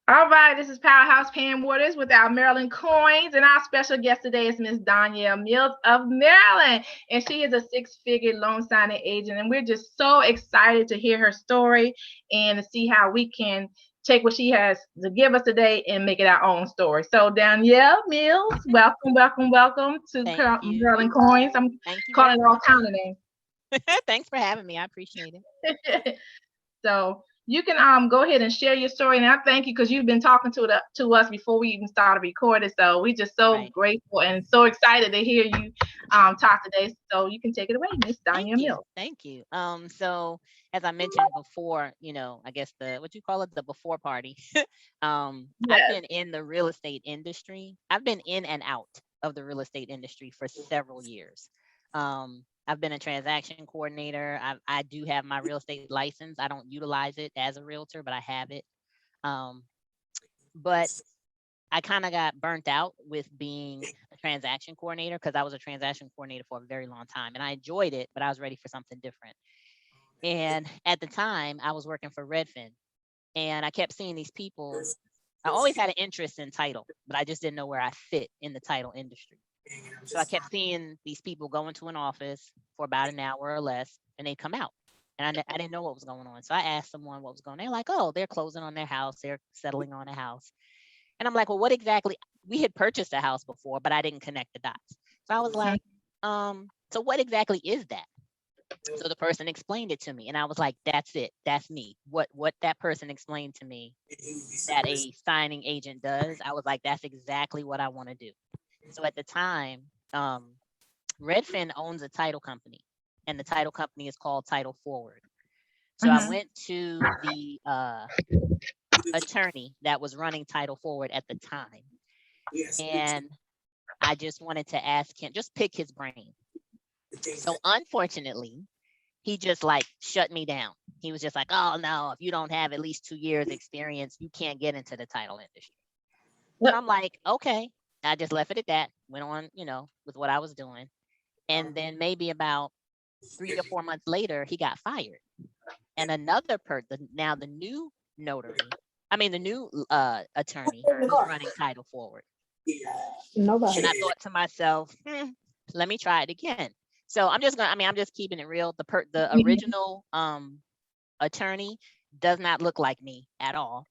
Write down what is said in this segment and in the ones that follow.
All right, this is Powerhouse Pam Waters with our Maryland coins, and our special guest today is Miss Donyale Mills of Maryland, and she is a six-figure loan signing agent, and we're just so excited to hear her story and to see how we can take what she has to give us today and make it our own story. So, Donyale Mills, welcome, welcome, welcome to Thank you. Maryland coins. I'm Thank you very calling it all much. kind of names. Thanks for having me. I appreciate it. So you can go ahead and share your story, and I thank you because you've been talking to us before we even started recording. So we're just so Right. grateful and so excited to hear you talk today. So you can take it away, Miss Thank Donyale you. Mills. Thank you. So as I mentioned before, I guess the what you call it, the before party. I've Yes. been in the real estate industry. I've been in and out of the real estate industry for several years. I've been a transaction coordinator. I do have my real estate license. I don't utilize it as a realtor, but I have it. Um, but I kind of got burnt out with being a transaction coordinator because I was a transaction coordinator for a very long time and I enjoyed it, but I was ready for something different. And at the time, I was working for Redfin and I kept seeing these people. I always had an interest in title, but I just didn't know where I fit in the title industry. So I kept seeing these people go into an office for about an hour or less and they come out. And I didn't know what was going on. So I asked someone what was going on. They're like, oh, they're closing on their house. They're settling on a house. And I'm like, well, what exactly? We had purchased a house before, but I didn't connect the dots. So I was like, so what exactly is that? So the person explained it to me, and I was like, that's it. That's me. What that person explained to me that a signing agent does, I was like, that's exactly what I want to do. So at the time, Redfin owns a title company, and the title company is called Title Forward. So I Mm-hmm. went to the attorney that was running Title Forward at the time, and I just wanted to ask him, just pick his brain. So unfortunately, he just like shut me down. He was just like, "Oh no, if you don't have at least 2 years experience, you can't get into the title industry." So Yep. I'm like, okay. I just left it at that. Went on, with what I was doing, and then maybe about 3 or 4 months later, he got fired. And another now the new notary, I mean the new attorney was running Title Forward. And I thought to myself, let me try it again. So I'm just keeping it real. The original attorney does not look like me at all.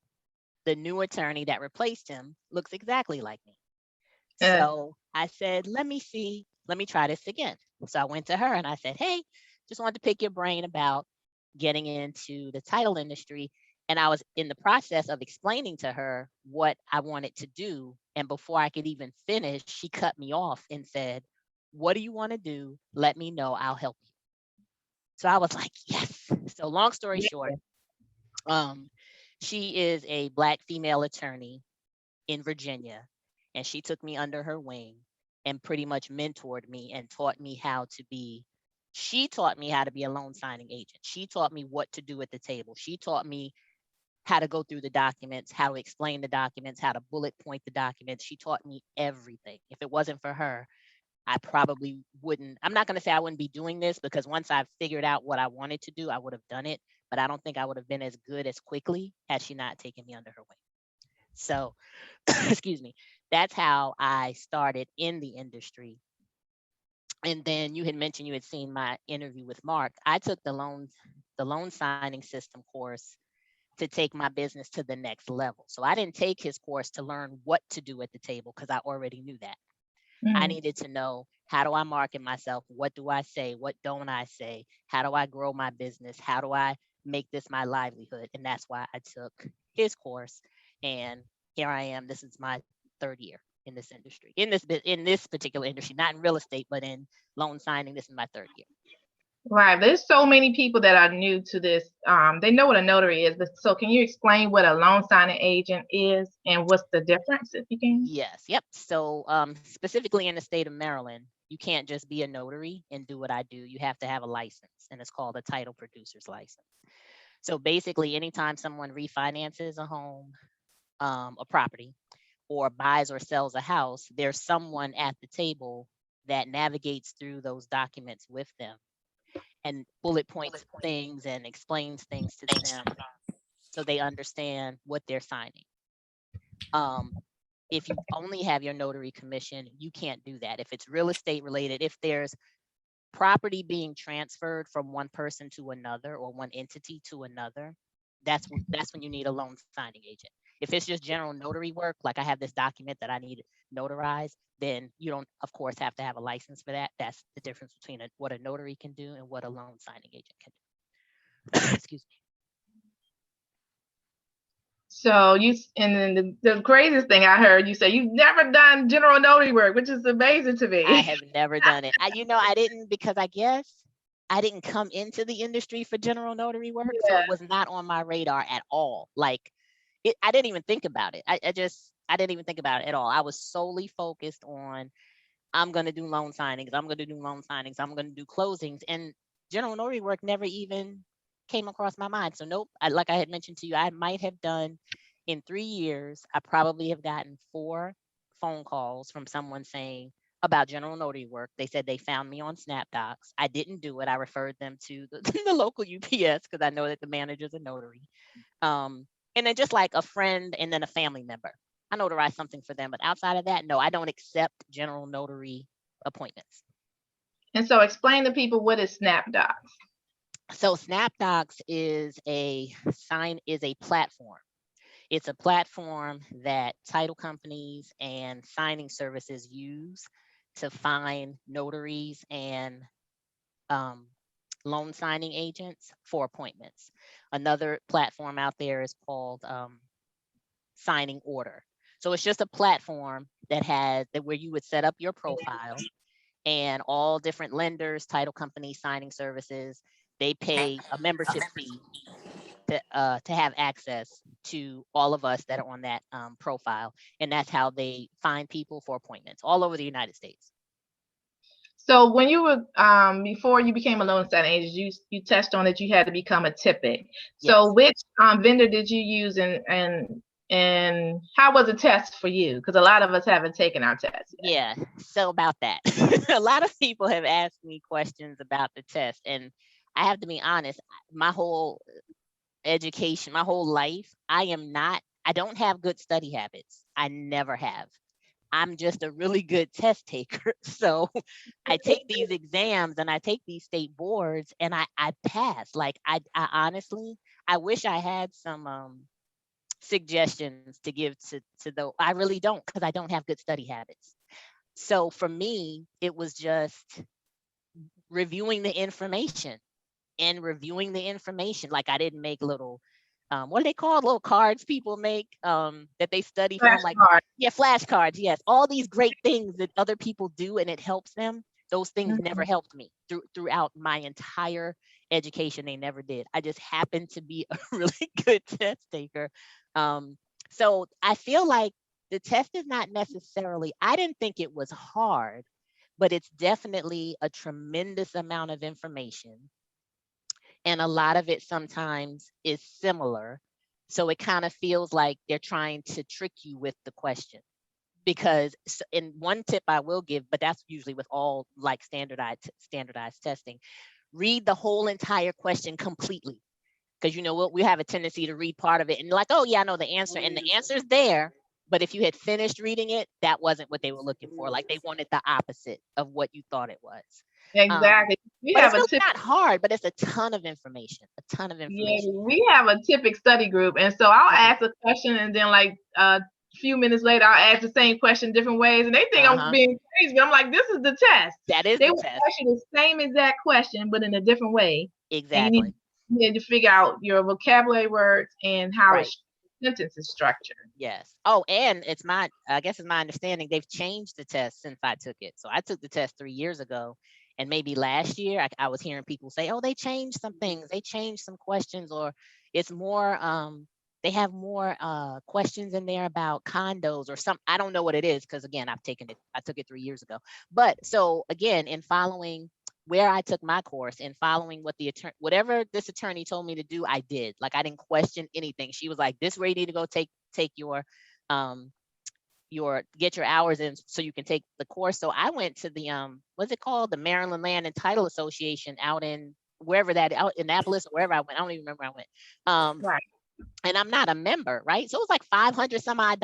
The new attorney that replaced him looks exactly like me. Yeah. So I said, let me try this again. So I went to her and I said, hey, just wanted to pick your brain about getting into the title industry. And I was in the process of explaining to her what I wanted to do. And before I could even finish, she cut me off and said, what do you want to do? Let me know. I'll help you. So I was like, yes. So long story short, um, she is a Black female attorney in Virginia, and she took me under her wing and pretty much mentored me and taught me how to be. She taught me how to be a loan signing agent. She taught me what to do at the table. She taught me how to go through the documents, how to explain the documents, how to bullet point the documents. She taught me everything. If it wasn't for her, I probably wouldn't. I'm not going to say I wouldn't be doing this because once I've figured out what I wanted to do, I would have done it. But I don't think I would have been as good as quickly had she not taken me under her wing. So, excuse me, that's how I started in the industry. And then you had mentioned you had seen my interview with Mark. I took the loan signing system course to take my business to the next level. So I didn't take his course to learn what to do at the table because I already knew that. I Mm-hmm. needed to know, how do I market myself? What do I say? What don't I say? How do I grow my business? How do I make this my livelihood? And that's why I took his course. And here I am. This is my third year in this industry, in this particular industry, not in real estate, but in loan signing. This is my third year. Right. There's so many people that are new to this. They know what a notary is, but so can you explain what a loan signing agent is and what's the difference if you can? Yes. Yep. So specifically in the state of Maryland, you can't just be a notary and do what I do. You have to have a license, and it's called a title producer's license. So basically, anytime someone refinances a home, a property, or buys or sells a house, there's someone at the table that navigates through those documents with them and bullet points things and explains things to them so they understand what they're signing. If you only have your notary commission, you can't do that. If it's real estate related, if there's property being transferred from one person to another or one entity to another, that's when you need a loan signing agent. If it's just general notary work, like I have this document that I need notarized, then you don't, of course, have to have a license for that. That's the difference between what a notary can do and what a loan signing agent can do. Excuse me. So and then the craziest thing I heard you say, you've never done general notary work, which is amazing to me. I have never done it. I didn't, because I guess I didn't come into the industry for general notary work, so it was not on my radar at all. Like, I didn't even think about it. I didn't even think about it at all. I was solely focused on, I'm going to do loan signings. I'm going to do loan signings. I'm going to do closings. And general notary work never even came across my mind. So nope, like I had mentioned to you, I might have done, in 3 years, I probably have gotten 4 phone calls from someone saying about general notary work. They said they found me on Snapdocs. I didn't do it. I referred them to the local UPS because I know that the manager's a notary. And then just like a friend and then a family member. I notarize something for them, but outside of that, no, I don't accept general notary appointments. And so explain to people, what is Snapdocs? So Snapdocs is a platform. It's a platform that title companies and signing services use to find notaries and loan signing agents for appointments. Another platform out there is called Signing Order. So it's just a platform where you would set up your profile, and all different lenders, title companies, signing services, they pay a membership fee to have access to all of us that are on that profile. And that's how they find people for appointments all over the United States. So when you were, before you became a loan signing agent, you touched on that you had to become a TIPIC. So yes. Which vendor did you use, and how was the test for you? Because a lot of us haven't taken our test yet. Yeah, so about that. A lot of people have asked me questions about the test, and I have to be honest, my whole education, my whole life, I don't have good study habits. I never have. I'm just a really good test taker. So I take these exams and I take these state boards and I pass. Like I honestly, I wish I had some suggestions to give to those. I really don't, because I don't have good study habits. So for me, it was just reviewing the information. Like I didn't make little, what are they called? Little cards people make that they study from, like, yeah, flashcards. Yes, all these great things that other people do and it helps them. Those things never helped me throughout my entire education. They never did. I just happened to be a really good test taker. So I feel like the test is not necessarily, I didn't think it was hard, but it's definitely a tremendous amount of information. And a lot of it sometimes is similar. So it kind of feels like they're trying to trick you with the question. Because in one tip I will give, but that's usually with all like standardized testing, read the whole entire question completely. Because you know what, we have a tendency to read part of it and like, oh yeah, I know the answer, and the answer's there. But if you had finished reading it, that wasn't what they were looking for. Like they wanted the opposite of what you thought it was. Exactly. But it's really not hard, but it's a ton of information. Yeah, we have a TIPIC study group, and so I'll ask a question, and then like a few minutes later, I'll ask the same question different ways, and they think I'm being crazy. But I'm like, this is the test. That is they the will test. ask you the same exact question, but in a different way. Exactly. And you need to figure out your vocabulary words and how sentence is structured. Yes. Oh, and I guess it's my understanding they've changed the test since I took it. So I took the test 3 years ago, and maybe last year I was hearing people say, oh, they changed some things, they changed some questions, or it's more they have more questions in there about condos or something. I don't know what it is, because again, I took it 3 years ago. But so again, in following where I took my course and following what whatever this attorney told me to do, I did. Like I didn't question anything. She was like, this is where you need to go take your get your hours in so you can take the course. So I went to the what's it called, the Maryland Land and Title Association out in out in Annapolis or wherever I went. I don't even remember where I went. and I'm not a member, right? So it was like $500 some odd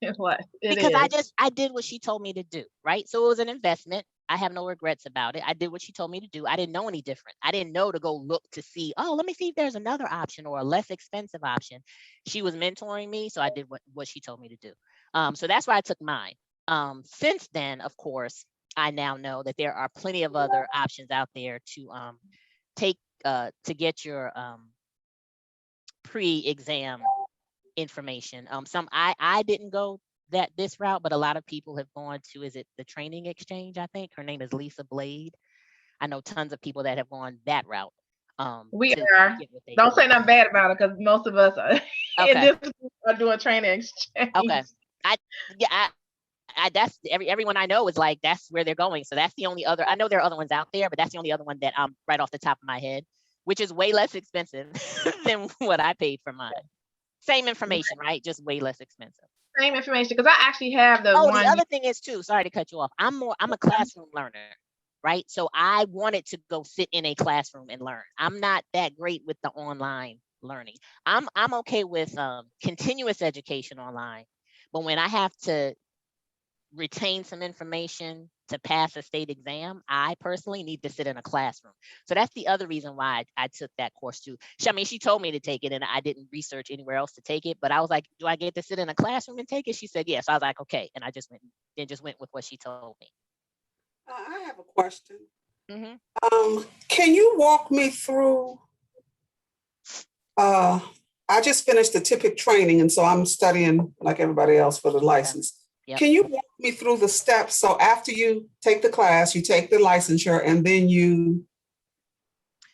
It was. It because is. I did what she told me to do, right? So it was an investment. I have no regrets about it. I did what she told me to do. I didn't know any different. I didn't know to go look to see, oh, let me see if there's another option or a less expensive option. She was mentoring me, so I did what she told me to do. So that's why I took mine. Since then, of course, I now know that there are plenty of other options out there to take to get your pre-exam information. Some I didn't go this route, but a lot of people have gone to, is it the training exchange? I think her name is Lisa Blade. I know tons of people that have gone that route. We To are. get what they Don't say need. nothing bad about it, because most of us are, in Okay. this group are doing training Okay. exchange. I yeah, I that's everyone I know is like that's where they're going. So that's the only other, I know there are other ones out there, but that's the only other one that I'm right off the top of my head, which is way less expensive than what I paid for mine. Same information, right? Just way less expensive. Same information, because I actually have the Oh, the one. other thing is too, sorry to cut you off. I'm a classroom learner, right? So I wanted to go sit in a classroom and learn. I'm not that great with the online learning. I'm okay with continuous education online, but when I have to retain some information to pass a state exam, I personally need to sit in a classroom. So that's the other reason why I took that course too. I mean, she told me to take it and I didn't research anywhere else to take it, but I was like, do I get to sit in a classroom and take it? She said, yes. I was like, okay. And I just went with what she told me. I have a question. Hmm. Can you walk me through? Uh, I just finished the typical training, and so I'm studying like everybody else for the Okay. license. Yep. Can you walk me through the steps? So after you take the class, you take the licensure, and then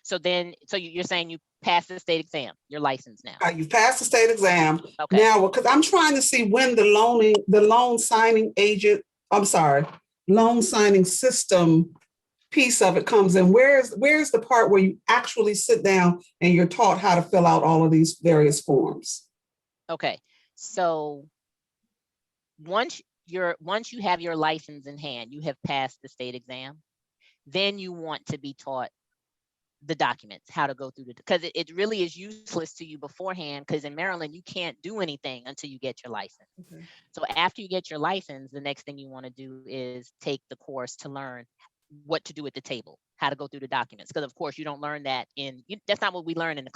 So you're saying you passed the state exam, you're licensed now. you pass the state exam. Okay. Now, because I'm trying to see when the loan signing agent, I'm sorry, loan signing system piece of it comes in. Where's the part where you actually sit down and you're taught how to fill out all of these various forms? Okay. So once you have your license in hand, you have passed the state exam, then you want to be taught the documents, how to go through because it really is useless to you beforehand, because in Maryland you can't do anything until you get your license. Okay. So after you get your license, the next thing you want to do is take the course to learn what to do at the table, how to go through the documents, because of course you don't learn that that's not what we learn in the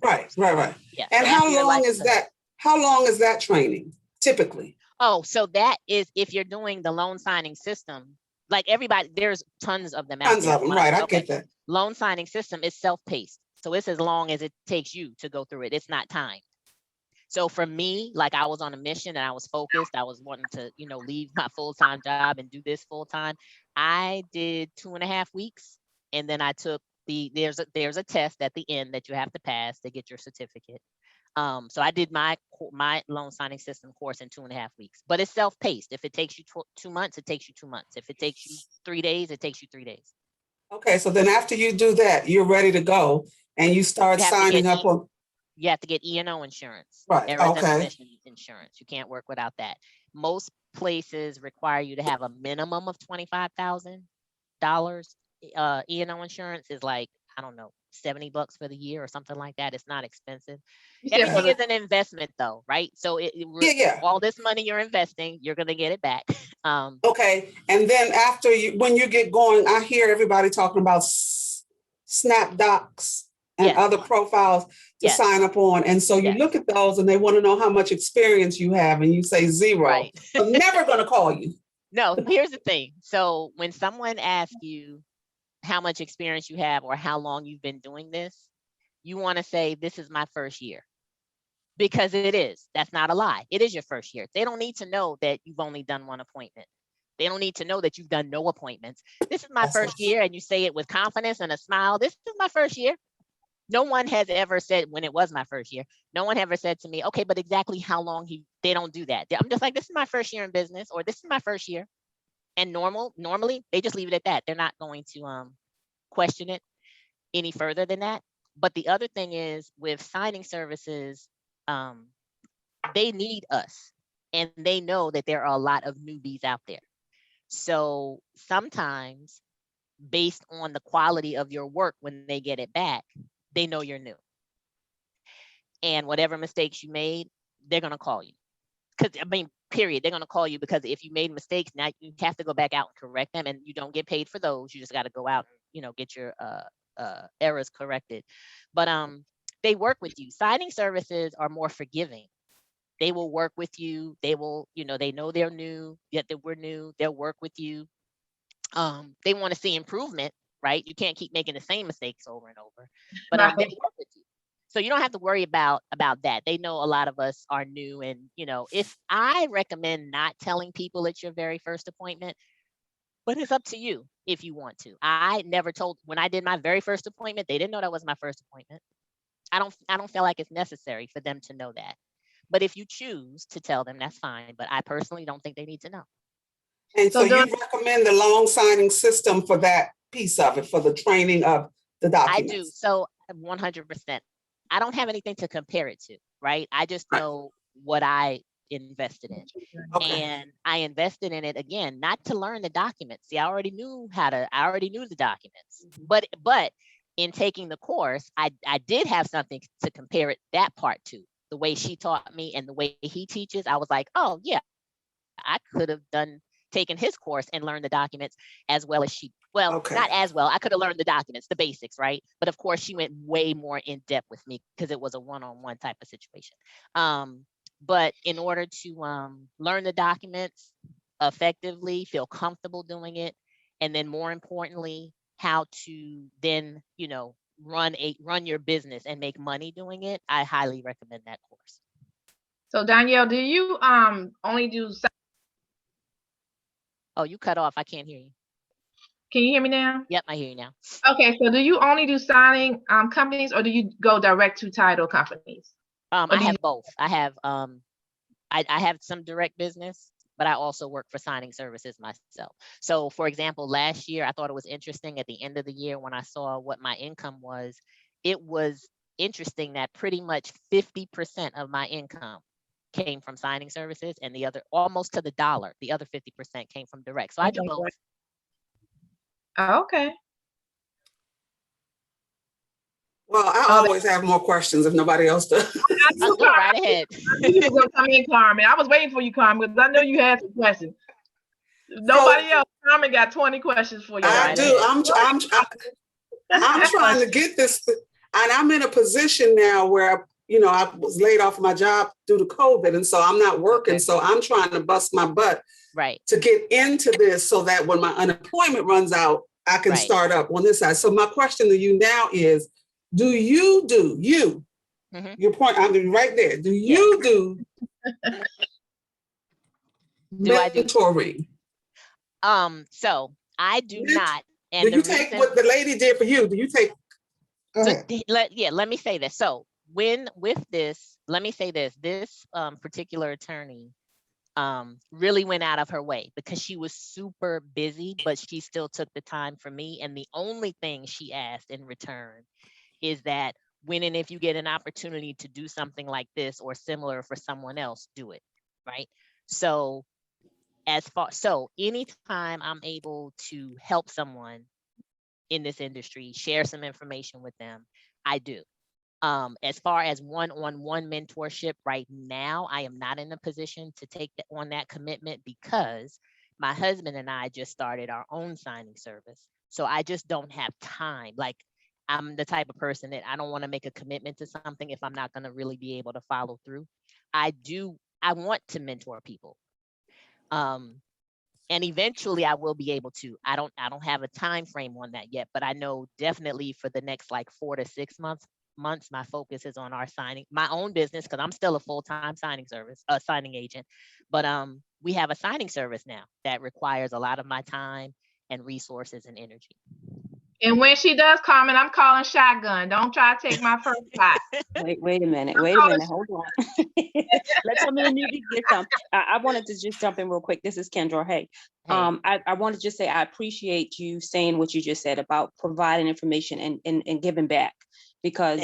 Right, course. right. Yeah. So And after your license, how long is that training typically? oh, so that is if you're doing the loan signing system, like everybody, there's tons of them out Tons there. of So them, when I, right? I okay, get that. loan signing system is self-paced. So it's as long as it takes you to go through it. It's not timed. So for me, like I was on a mission and I was focused. I was wanting to, leave my full-time job and do this full-time. I did 2.5 weeks, and then I took there's a test at the end that you have to pass to get your certificate. So I did my loan signing system course in 2.5 weeks, but it's self-paced. If it takes you 2 months, it takes you 2 months. If it takes you 3 days, it takes you 3 days. Okay, so then after you do that, you're ready to go and you start You have to get signing up on. you have to get E&O insurance, Right. errors and Okay. omission insurance. You can't work without that. Most places require you to have a minimum of $25,000. E&O insurance is like, I don't know, $70 for the year or something like that. It's not expensive. You said for Everything the is an investment though, right? So Yeah. all this money you're investing, you're gonna get it back. Okay. And then when you get going, I hear everybody talking about Snapdocs and Yes, other profiles to yes, sign up on. And so you yes, look at those and they want to know how much experience you have, and you say zero. right. I'm never going to call you. No, here's the thing. So when someone asks you how much experience you have or how long you've been doing this, you want to say, this is my first year. Because it is. That's not a lie. It is your first year. They don't need to know that you've only done one appointment. They don't need to know that you've done no appointments. This is my That's first year, and you say it with confidence and a smile. This is my first year. No one has ever said, when it was my first year, no one ever said to me, okay, but exactly how long they don't do that. I'm just like, this is my first year in business, or this is my first year. And normally they just leave it at that. They're not going to question it any further than that. But the other thing is with signing services, they need us, and they know that there are a lot of newbies out there. So sometimes, based on the quality of your work when they get it back, they know you're new. and whatever mistakes you made, they're going to call you. Because I mean, period, they're going to call you, because if you made mistakes, now you have to go back out and correct them, and you don't get paid for those. You just got to go out and, you know, get your errors corrected. But they work with you. Signing services are more forgiving. They will work with you. They will, you know, they know they're new, yet that we're new. They'll work with you. They want to see improvement, right? You can't keep making the same mistakes over and over, but they work with you. So you don't have to worry about that. They know a lot of us are new, and you know, if I recommend not telling people it's your very first appointment, but it's up to you if you want to. I never told, when I did my very first appointment, they didn't know that was my first appointment. I don't feel like it's necessary for them to know that. But if you choose to tell them, that's fine. But I personally don't think they need to know. And so you recommend the loan signing system for that piece of it, for the training of the documents? I do. So 100%. I don't have anything to compare it to, right? I just know what I invested in. Okay. And I invested in it, again, not to learn the documents. See, I already knew the documents. But in taking the course, I did have something to compare that part to. The way she taught me and the way he teaches, I was like, oh yeah, I could have taken his course and learned the documents as well as she. Well, Okay. not as well. I could have learned the documents, the basics, right? But of course, she went way more in depth with me because it was a one-on-one type of situation. But in order to learn the documents effectively, feel comfortable doing it, and then more importantly, how to then, you know, run your business and make money doing it, I highly recommend that course. So Donyale, do you only do? Oh, you cut off. I can't hear you. Can you hear me now? Yep, I hear you now. Okay, so do you only do signing companies, or do you go direct to title companies? I have both. I have I have some direct business, but I also work for signing services myself. So for example, last year, I thought it was interesting at the end of the year when I saw what my income was. It was interesting that pretty much 50% of my income came from signing services, and the other, almost to the dollar, the other 50% came from direct. So I do both. Oh, okay. Well, I always have more questions if nobody else does. Go right ahead. I knew you were gonna come in, Carmen. I was waiting for you, Carmen, because I know you had some questions. Nobody else. Carmen got 20 questions for you. I do. I'm trying to get this, and I'm in a position now where, you know, I was laid off my job due to COVID, and so I'm not working. So I'm trying to bust my butt to get into this, so that when my unemployment runs out, I can start up on this side. So my question to you now is, do you your point, I'm right there. Do you do mentoring? So I do not. And do you take what the lady did for you? Do you take? Let me say this. So with this, let me say this. This particular attorney really went out of her way because she was super busy, but she still took the time for me. And the only thing she asked in return is that when and if you get an opportunity to do something like this or similar for someone else, do it, right? So anytime I'm able to help someone in this industry, share some information with them, I do. As far as one-on-one mentorship right now, I am not in a position to take on that commitment because my husband and I just started our own signing service. So I just don't have time. Like, I'm the type of person that I don't want to make a commitment to something if I'm not going to really be able to follow through. I want to mentor people. And eventually I will be able to. I don't have a time frame on that yet, but I know definitely for the next like 4 to 6 months, my focus is on my own business, because I'm still a full-time signing agent. But we have a signing service now that requires a lot of my time and resources and energy. And when she does comment, I'm calling shotgun. Don't try to take my first spot. Wait a minute. Hold on. Let somebody need to get some. I wanted to just jump in real quick. This is Kendra. Hey. I want to just say I appreciate you saying what you just said about providing information and giving back, because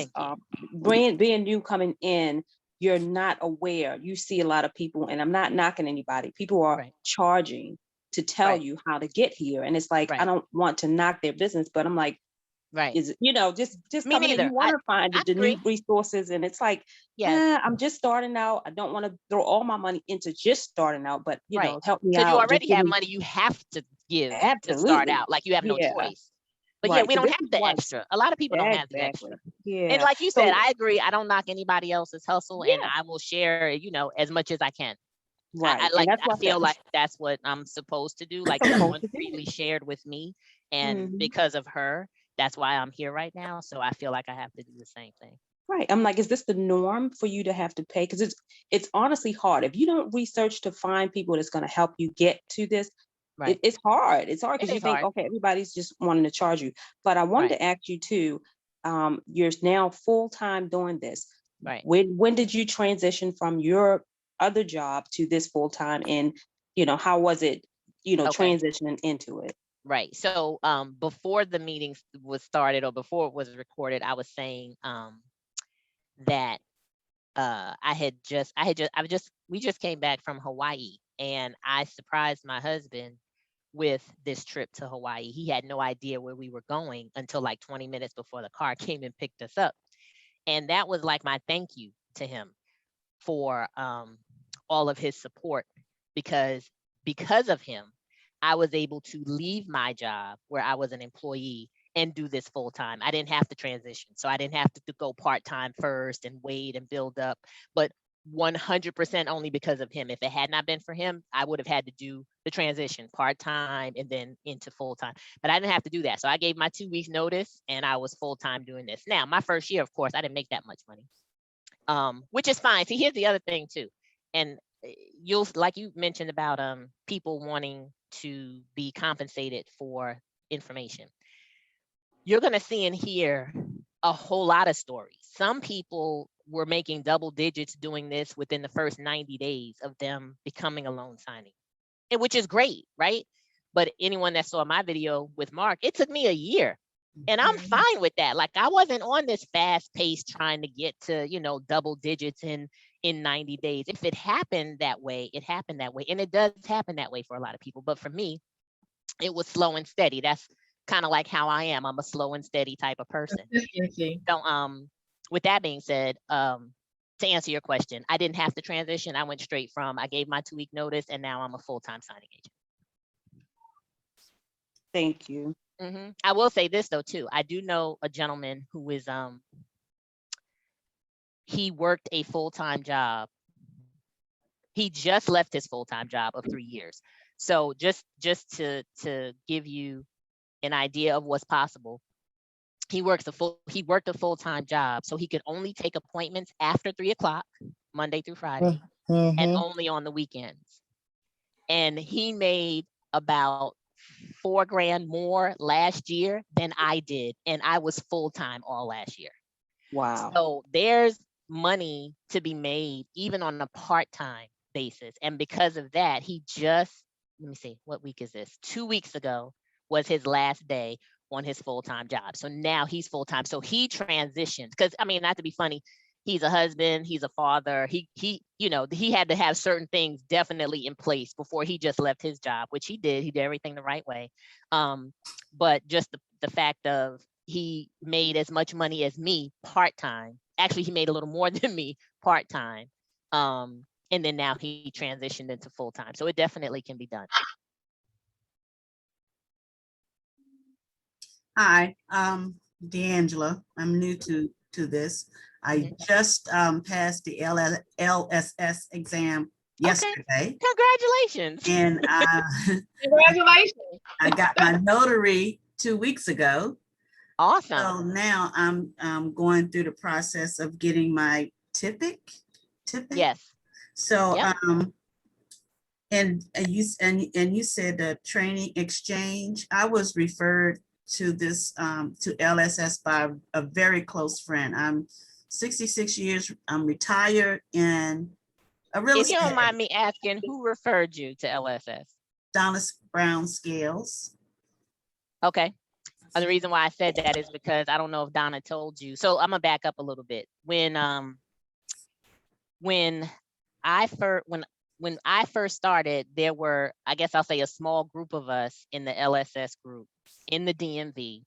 being new coming in, you're not aware. You see a lot of people, and I'm not knocking anybody. People are charging to tell you how to get here. And it's like, I don't want to knock their business, but I'm like, Right. is, you know, just Me coming in, neither. you want to find I the new agree. resources, and it's like, Yes. I'm just starting out. I don't want to throw all my money into just starting out, but you Right. know, help me Because you out. Just already give have me money you have to give to start absolutely, out. Like you have no yeah, choice. But yeah, right. we So don't this have is the why extra. A lot of people don't have the exactly, extra. And yeah. like you said, So I agree. I don't knock anybody else's hustle, and yeah, I will share, as much as I can. right, I and that's why I feel said like that's what I'm supposed to do. Like supposed someone to do. freely shared with me, and Mhm. because of her, that's why I'm here right now. So I feel like I have to do the same thing. Right. I'm like, is this the norm for you to have to pay? Because it's honestly hard. If you don't research to find people that's going to help you get to this, Right. it's hard. It's hard It because you is think, hard. okay, everybody's just wanting to charge you. But I wanted Right. to ask you too, you're now full-time doing this. Right. When did you transition from your other job to this full-time? And, how was it, Okay. transitioning into it? Right. So before the meeting was started or before it was recorded, I was saying that we just came back from Hawaii, and I surprised my husband with this trip to Hawaii. He had no idea where we were going until like 20 minutes before the car came and picked us up. And that was like my thank you to him for all of his support, because of him, I was able to leave my job where I was an employee and do this full time. I didn't have to transition. So I didn't have to go part time first and wait and build up, but 100% only because of him. If it had not been for him, I would have had to do the transition part time and then into full time. But I didn't have to do that. So I gave my 2 weeks notice and I was full time doing this. Now, my first year, of course, I didn't make that much money. Which is fine. See, here's the other thing too. And you'll, like you mentioned about people wanting to be compensated for information. You're gonna see and hear a whole lot of stories. Some people were making double digits doing this within the first 90 days of them becoming a loan signing, and which is great, right? But anyone that saw my video with Mark, it took me a year. And I'm fine with that. Like I wasn't on this fast pace trying to get to, double digits in 90 days. If it happened that way, it happened that way. And it does happen that way for a lot of people. But for me, it was slow and steady. That's kind of like how I am. I'm a slow and steady type of person. Consistency. So with that being said, to answer your question, I didn't have to transition. I went straight from, I gave my 2-week notice and now I'm a full-time signing agent. Thank you. I will say this though too. I do know a gentleman who is he worked a full-time job. He just left his full-time job of 3 years. So just to give you an idea of what's possible, he worked a full-time job, so he could only take appointments after 3 o'clock, Monday through Friday, and only on the weekends. And he made about $4,000 more last year than I did, and I was full-time all last year. Wow. So there's money to be made even on a part-time basis. And because of that, let me see, what week is this? 2 weeks ago was his last day on his full-time job. So now he's full-time. So he transitioned, because not to be funny, he's a husband, he's a father. He had to have certain things definitely in place before he just left his job, which he did. He did everything the right way. But just the fact of, he made as much money as me part-time. Actually, he made a little more than me part-time. And then now he transitioned into full-time. So it definitely can be done. Hi, D'Angela. I'm new to this. I just passed the LSS exam yesterday. Congratulations. And Congratulations. I got my notary 2 weeks ago. Awesome. So now I'm going through the process of getting my TIPIC. Yes. So yep. And you said the training exchange. I was referred to this to LSS by a very close friend. I'm 66 years. I'm retired and a real estate. If you don't mind me asking, who referred you to LSS? Donna Brown Scales. Okay. The reason why I said that is because I don't know if Donna told you. So I'm gonna back up a little bit. When I first started, there were, I guess I'll say, a small group of us in the LSS group in the DMV,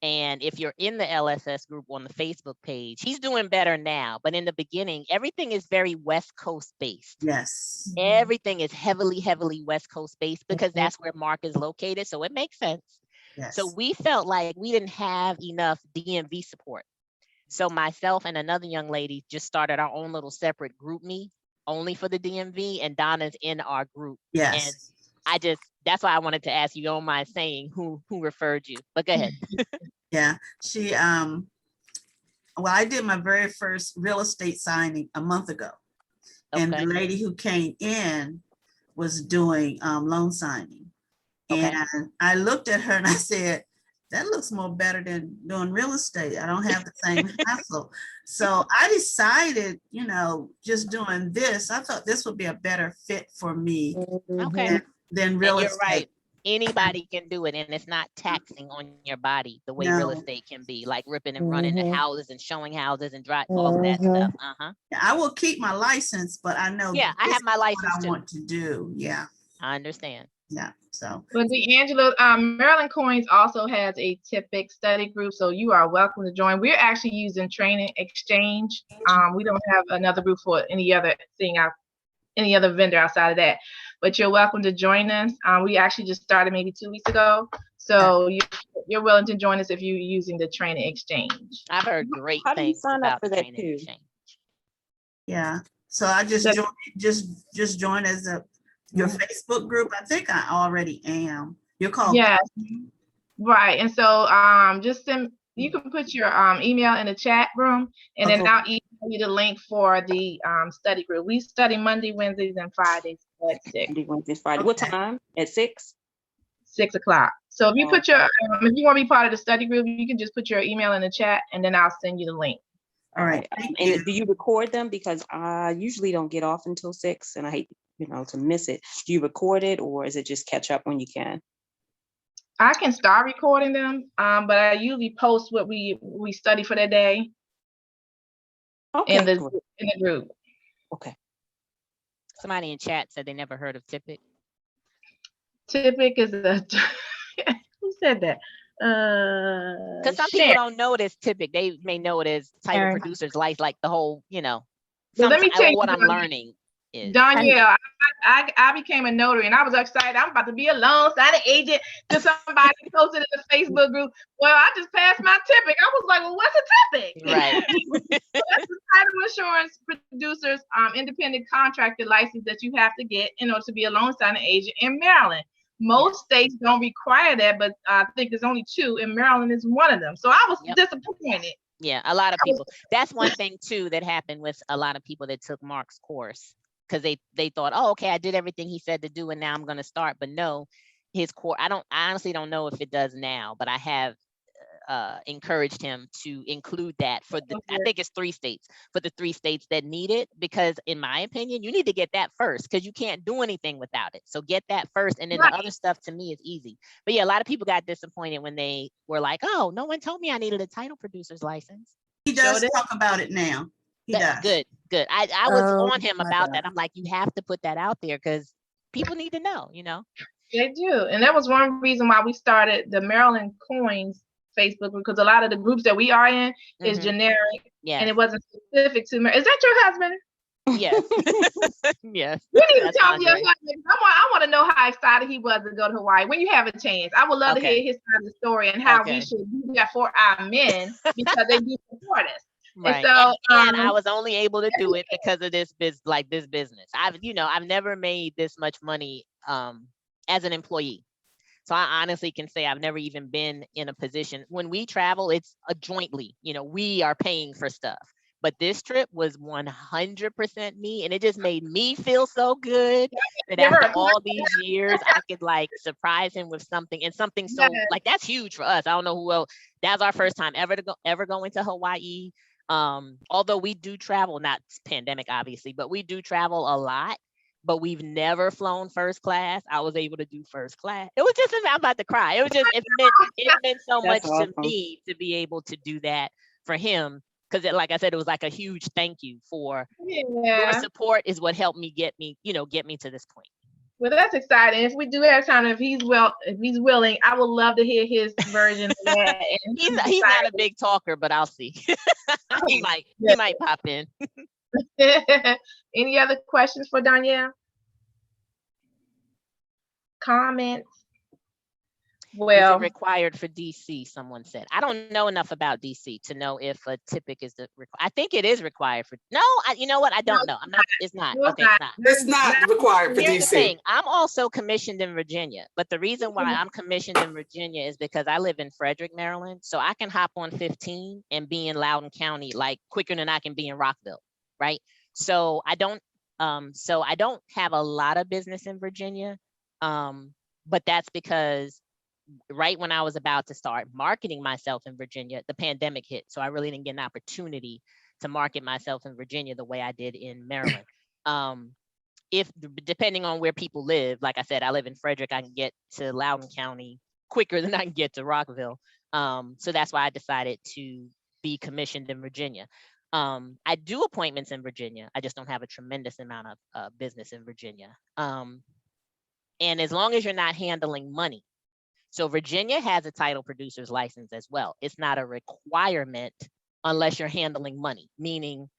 And if you're in the LSS group on the Facebook page, he's doing better now. But in the beginning, everything is very West Coast based. Yes. Everything is heavily, heavily West Coast based because that's where Mark is located. So it makes sense. Yes. So we felt like we didn't have enough DMV support. So myself and another young lady just started our own little separate group me only for the DMV, and Donna's in our group. Yes. And that's why I wanted to ask you, don't mind saying who referred you, but go ahead. Yeah, she, well, I did my very first real estate signing a month ago. And the lady who came in was doing loan signing. Okay. And I looked at her and I said, that looks more better than doing real estate. I don't have the same hassle. So I decided, you know, just doing this, I thought this would be a better fit for me Okay. than real And you're estate. right. Anybody can do it, and it's not taxing on your body the way real estate can be, like ripping and running the houses and showing houses and all of that stuff. I will keep my license, but I know I have my license what I too. want to do. Yeah. I understand. Yeah. So. But D'Angelo, Maryland Coins also has a typic study group, so you are welcome to join. We're actually using Training Exchange. We don't have another group for any other vendor outside of that, but you're welcome to join us. We actually just started maybe 2 weeks ago, so you're willing to join us if you're using the Training Exchange. I've heard great How do you things sign up about for the that Training too? Exchange. Yeah. So I just joined as your Facebook group. I think I already am. You're called. Yes. Right. And so you can put your email in the chat room, and then I'll email you the link for the study group. We study Monday, Wednesdays, and Fridays at 6. Monday, Wednesday, Friday. What time? At 6? 6 o'clock. So if you put your if you want to be part of the study group, you can just put your email in the chat, and then I'll send you the link. All right. And do you record them? Because I usually don't get off until 6, and I hate, to miss it. Do you record it, or is it just catch up when you can? I can start recording them, but I usually post what we study for that day in the group. Okay. Somebody in chat said they never heard of Typic. Typic is a who said that? Because some people don't know it as Typic. They may know it as title producer's life, like the whole, Well, let me tell you what I'm learning is. Donyale, I became a notary, and I was excited. I'm about to be a loan signing agent. To somebody posted in the Facebook group. Well, I just passed my Typic. I was like, well, what's a Typic? Right. So that's the title insurance producer's independent contractor license that you have to get in order to be a loan signing agent in Maryland. Most states don't require that, but I think there's only 2, and Maryland is one of them. So I was disappointed. Yeah, a lot of people. That's one thing too that happened with a lot of people that took Mark's course, because they thought, oh, okay, I did everything he said to do, and now I'm going to start. But no, his course, I honestly don't know if it does now, but I have encouraged him to include that for I think it's 3 states, for the 3 states that need it, because in my opinion, you need to get that first, because you can't do anything without it. So get that first, and then the other stuff to me is easy. But yeah, a lot of people got disappointed when they were like, oh, no one told me I needed a title producer's license. He does talk about it now. He does. Good. I was on him about that. I'm like, you have to put that out there, because people need to know, They do. And that was one reason why we started the Maryland Coins Facebook group, because a lot of the groups that we are in is generic, and it wasn't specific to Maryland. Is that your husband? Yes. Yes. You need to tell me your husband. I want to know how excited he was to go to Hawaii when you have a chance. I would love to hear his side of the story and how we should do that for our men, because they do support us. Right. And so, and I was only able to do it because of this business. I've never made this much money as an employee. So I honestly can say I've never even been in a position. When we travel, it's a jointly, we are paying for stuff. But this trip was 100% me, and it just made me feel so good that after all these years, I could surprise him with something, and something so that's huge for us. I don't know who else. That's our first time ever going to Hawaii. Although we do travel, not pandemic obviously, but we do travel a lot. But we've never flown first class. I was able to do first class. It was just, I'm about to cry. It meant so much to me to be able to do that for him. Because like I said, it was like a huge thank you for your support is what helped me get me to this point. Well, that's exciting. If we do have time, if he's willing, I would love to hear his version of that. And He's not a big talker, but I'll see. he might pop in. Any other questions for Donyale? Comments? Is Well, it required for DC? Someone said. I don't know enough about DC to know if a typic is the. I think it is required for. No, you know what? I don't know. I'm not. It's not. No, it's Okay, not. it's not. It's not required for Here's the DC. thing. I'm also commissioned in Virginia, but the reason why I'm commissioned in Virginia is because I live in Frederick, Maryland, so I can hop on 15 and be in Loudoun County like quicker than I can be in Rockville, right? So I don't have a lot of business in Virginia, but that's because right when I was about to start marketing myself in Virginia, the pandemic hit. So I really didn't get an opportunity to market myself in Virginia the way I did in Maryland. If depending on where people live, like I said, I live in Frederick, I can get to Loudoun County quicker than I can get to Rockville. So that's why I decided to be commissioned in Virginia. I do appointments in Virginia. I just don't have a tremendous amount of business in Virginia. And as long as you're not handling money. So Virginia has a title producer's license as well. It's not a requirement unless you're handling money, meaning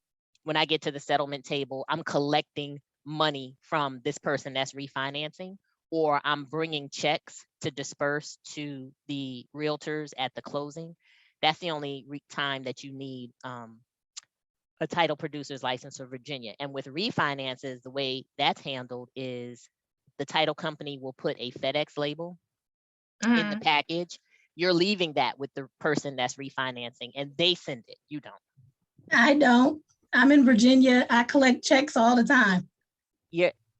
when I get to the settlement table, I'm collecting money from this person that's refinancing, or I'm bringing checks to disperse to the realtors at the closing. That's the only time that you need a title producer's license for Virginia. And with refinances, the way that's handled is the title company will put a FedEx label in the package. You're leaving that with the person that's refinancing and they send it. You don't. I don't. I'm in Virginia. I collect checks all the time.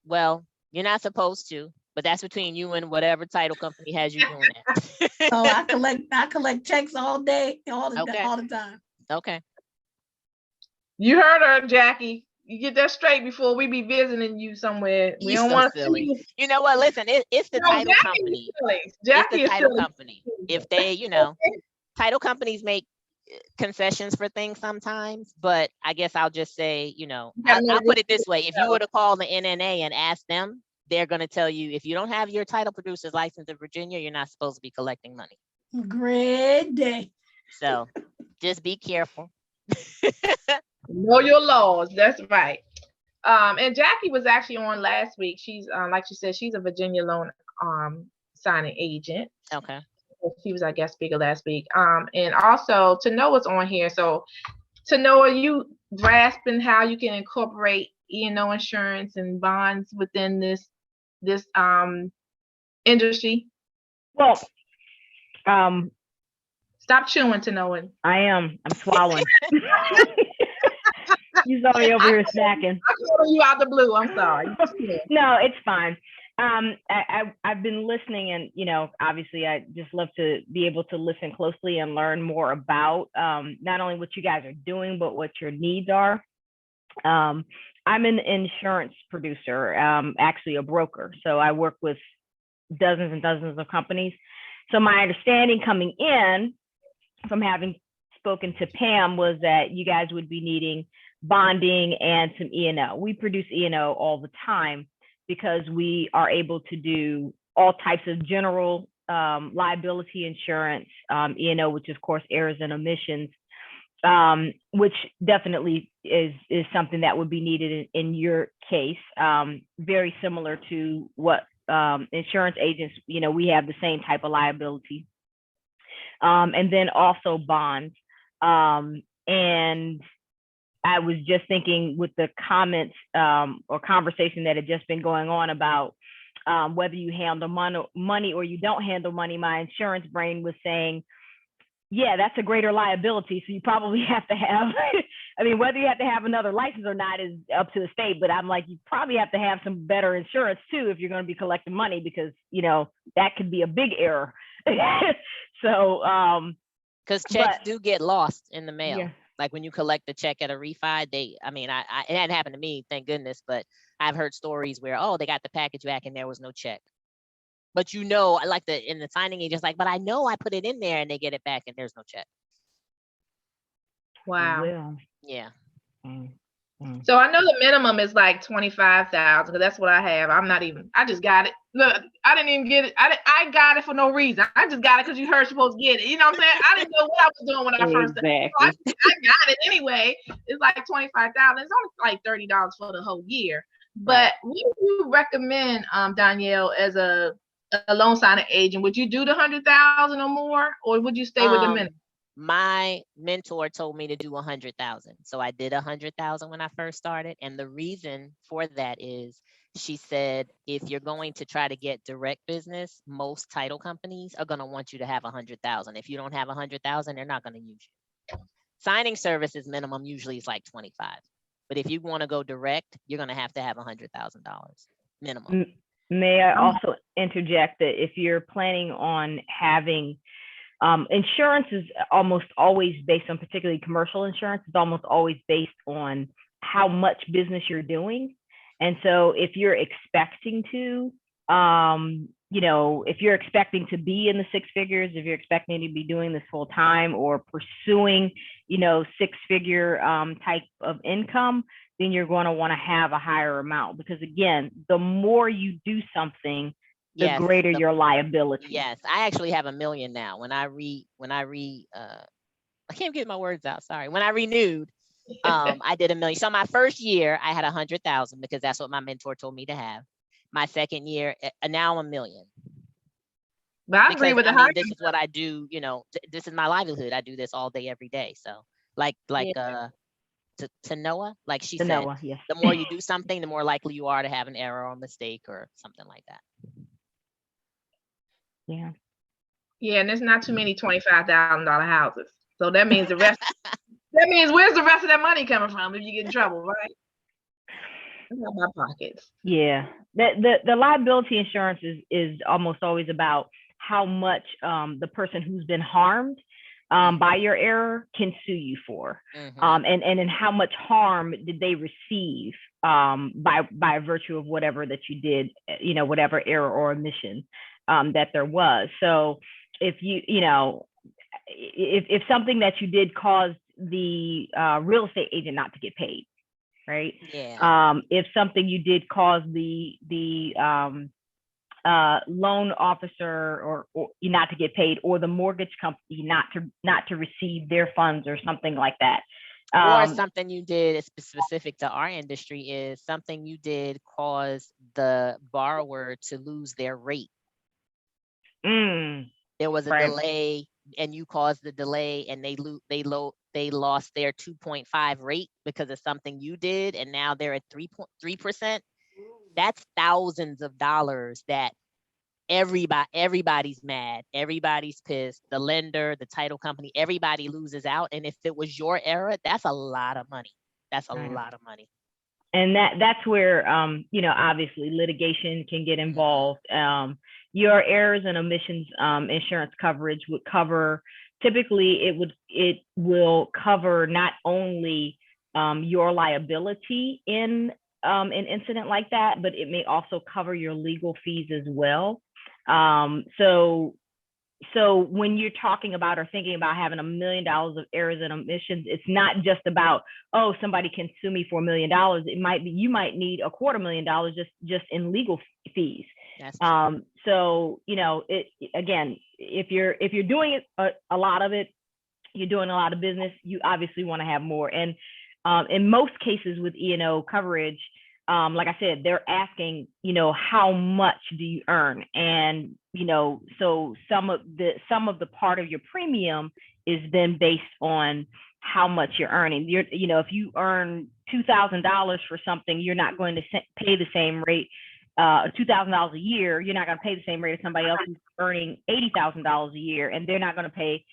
Well, you're not supposed to, but that's between you and whatever title company has you doing that. So I collect checks all day, all the time. Okay. You heard her, Jackie. You get that straight before we be visiting you somewhere. We don't want to silly. You know what? Listen, it's the title company. It's the title company. If they, title companies make concessions for things sometimes, but I guess I'll just say, I'll put it this way. If you were to call the NNA and ask them, they're going to tell you, if you don't have your title producer's license in Virginia, you're not supposed to be collecting money. Great day. So just be careful. Know your laws. That's right. And Jackie was actually on last week. She's like she said, she's a Virginia loan signing agent. Okay. She was our guest speaker last week. And also Tanoa's on here. So Tanoa, you grasping how you can incorporate E&O insurance and bonds within this industry? Well, stop chewing, Tanoa. I'm swallowing. You saw me over here snacking. I'm calling you out the blue. I'm sorry. No, it's fine. I've been listening, and obviously I just love to be able to listen closely and learn more about not only what you guys are doing, but what your needs are. I'm an insurance producer, actually a broker. So I work with dozens and dozens of companies. So my understanding coming in from having spoken to Pam was that you guys would be needing bonding and some E&O. We produce E&O all the time because we are able to do all types of general liability insurance, E&O, which is, of course, errors and omissions, which definitely is something that would be needed in your case. Very similar to what insurance agents, we have the same type of liability. And then also bonds. And I was just thinking with the comments or conversation that had just been going on about whether you handle money or you don't handle money, my insurance brain was saying, yeah, that's a greater liability. So you probably have to have, whether you have to have another license or not is up to the state, but I'm like, you probably have to have some better insurance too if you're going to be collecting money, because, that could be a big error. So, because checks do get lost in the mail. Yeah. Like when you collect a check at a refi, it hadn't happened to me, thank goodness, but I've heard stories where, they got the package back and there was no check. But in the signing agent's like, but I know I put it in there, and they get it back and there's no check. Wow. Well, Yeah. So I know the minimum is like 25,000, because that's what I have. I just got it. Look, I didn't even get it. I got it for no reason. I just got it because you heard you're supposed to get it. You know what I'm saying? I didn't know what I was doing when I first did it. So I got it anyway. It's like 25,000. It's only like $30 for the whole year. But what do you recommend, Donyale, as a loan signing agent? Would you do the 100,000 or more, or would you stay with the minimum? My mentor told me to do 100,000. So I did 100,000 when I first started. And the reason for that is she said, if you're going to try to get direct business, most title companies are going to want you to have 100,000. If you don't have 100,000, they're not going to use you. Signing services minimum usually is like 25. But if you want to go direct, you're going to have $100,000 minimum. May I also interject that if you're planning on having insurance is almost always based on, particularly commercial insurance, is almost always based on how much business you're doing. And so if you're expecting to, if you're expecting to be in the six figures, if you're expecting to be doing this full time or pursuing, six figure type of income, then you're going to want to have a higher amount, because again, the more you do something, the greater your liability. Yes, I actually have $1 million now. When I can't get my words out. Sorry. When I renewed, I did $1 million. So my first year I had 100,000 because that's what my mentor told me to have. My second year, now I'm $1 million. But I agree with this is what I do. This is my livelihood. I do this all day, every day. So to Noah, like she said, yes. The more you do something, the more likely you are to have an error or mistake or something like that. Yeah. Yeah, and there's not too many $25,000 houses. So that means where's the rest of that money coming from if you get in trouble, right? Not my pockets. Yeah. The liability insurance is almost always about how much the person who's been harmed by your error can sue you for. And then how much harm did they receive by virtue of whatever that you did, whatever error or omission that there was. So if if something that you did caused the real estate agent not to get paid, right? Yeah. If something you did cause the loan officer or you not to get paid, or the mortgage company not to receive their funds or something like that. Or something you did specific to our industry is something you did cause the borrower to lose their rate. There was a delay and you caused the delay, and they lost their 2.5 rate because of something you did, and now they're at 3.3%. That's thousands of dollars that everybody's mad, everybody's pissed, the lender, the title company, everybody loses out. And if it was your error, that's a lot of money. That's a lot of money. And that's where obviously litigation can get involved. Your errors and omissions insurance coverage would cover, typically it will cover not only your liability in an incident like that, but it may also cover your legal fees as well. So when you're talking about or thinking about having $1 million of errors and omissions, it's not just about, oh, somebody can sue me for $1 million. It might be, you might need $250,000 just in legal fees. So, again, if you're doing it, a lot of it, you're doing a lot of business, you obviously want to have more. And in most cases with E&O coverage, like I said, they're asking, how much do you earn? And, so some of the part of your premium is then based on how much you're earning. If you earn $2,000 for something, you're not going to pay the same rate, $2,000 a year. You're not going to pay the same rate as somebody else who's earning $80,000 a year, and they're not going to pay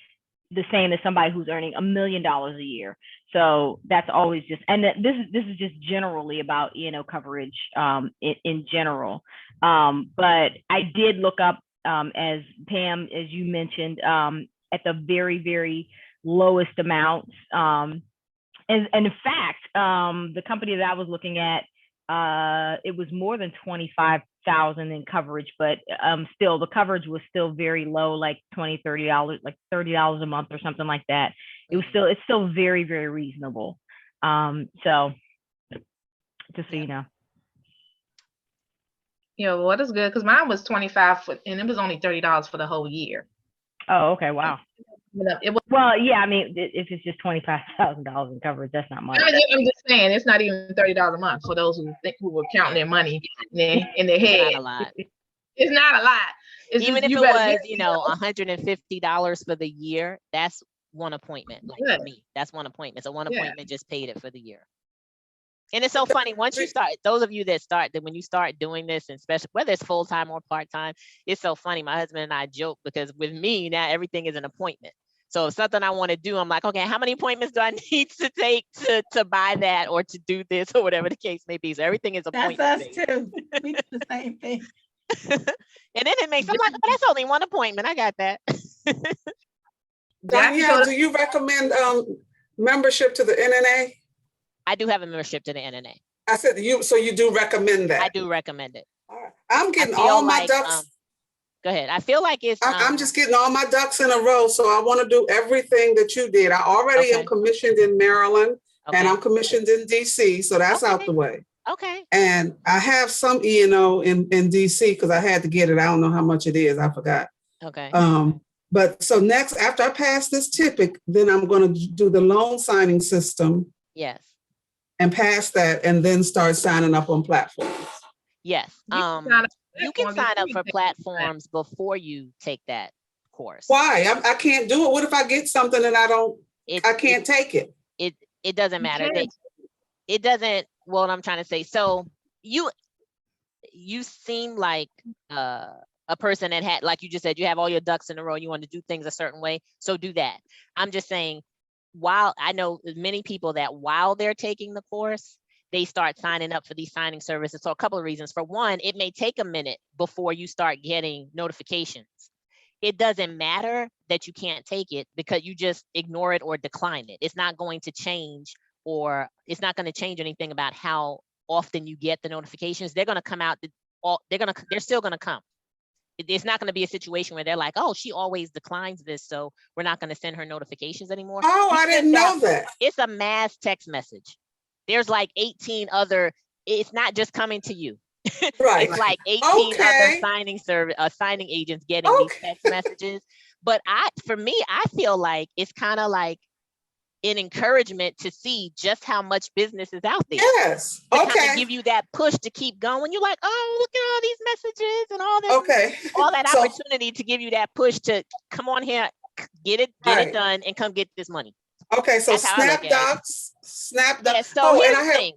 the same as somebody who's earning $1 million a year. So that's always just, and this is just generally about coverage in general. But I did look up, as Pam, as you mentioned, at the very, very lowest amounts. And in fact, the company that I was looking at, it was more than 25,000 in coverage, but still the coverage was still very low, like $20-$30, like $30 a month or something like that. It's still very, very reasonable. So Just so you know. You know, what is good? Because mine was 25 for, and it was only $30 for the whole year. Oh, okay. Wow. It was, Well, yeah. I mean, if it's just $25,000 in coverage, that's not much. I'm just saying, it's not even $30 a month for those who think, who were counting their money in their head. Not a lot. It's not a lot. It's Even just, if you it better was, you know, $150 for the year, that's one appointment. Like Good. for me, that's one appointment. So one Yeah. appointment just paid it for the year. And it's so funny once you start, those of you that when you start doing this, and especially whether it's full time or part time, it's so funny. My husband and I joke because with me now everything is an appointment. So if something I want to do, I'm like, okay, how many appointments do I need to take to buy that or to do this or whatever the case may be? So everything is appointment. That's us too. We do the same thing. And then it makes, I'm like, oh, that's only one appointment. I got that. Donyale, do you recommend membership to the NNA? I do have a membership to the NNA. I said so you do recommend that? I do recommend it. All right. I'm getting all my ducks. Go ahead. I feel like it's. I'm just getting all my ducks in a row, so I want to do everything that you did. I already am commissioned in Maryland, and I'm commissioned in DC, so that's out the way. Okay. And I have some E&O in DC because I had to get it. I don't know how much it is. I forgot. Okay. But so next, after I pass this TIPIC, then I'm going to do the loan signing system. Yes. And pass that, and then start signing up on platforms. Yes. You can sign up for platforms before you take that course. Why? I can't do it. What if I get something and I can't take it? It doesn't matter. It doesn't. Well, what I'm trying to say. So you seem like a person that had, like you just said, you have all your ducks in a row. You want to do things a certain way. So do that. I'm just saying, while I know many people that while they're taking the course, they start signing up for these signing services. So a couple of reasons. For one, it may take a minute before you start getting notifications. It doesn't matter that you can't take it because you just ignore it or decline it. It's not going to change, or it's not going to change anything about how often you get the notifications. They're going to come out. They're still going to come. It's not going to be a situation where they're like, oh, she always declines this, so we're not going to send her notifications anymore. Oh, I didn't know that. It's a mass text message. There's like 18 other, it's not just coming to you. Right. It's like 18 other signing agents getting these text messages. But for me, I feel like it's kind of like an encouragement to see just how much business is out there. Yes. To kind of give you that push to keep going. You're like, oh, look at all these messages and all this. Okay. All that opportunity to give you that push to come on here, get it done, and come get this money. Okay, so Snapdocs. Yeah, so here's the thing.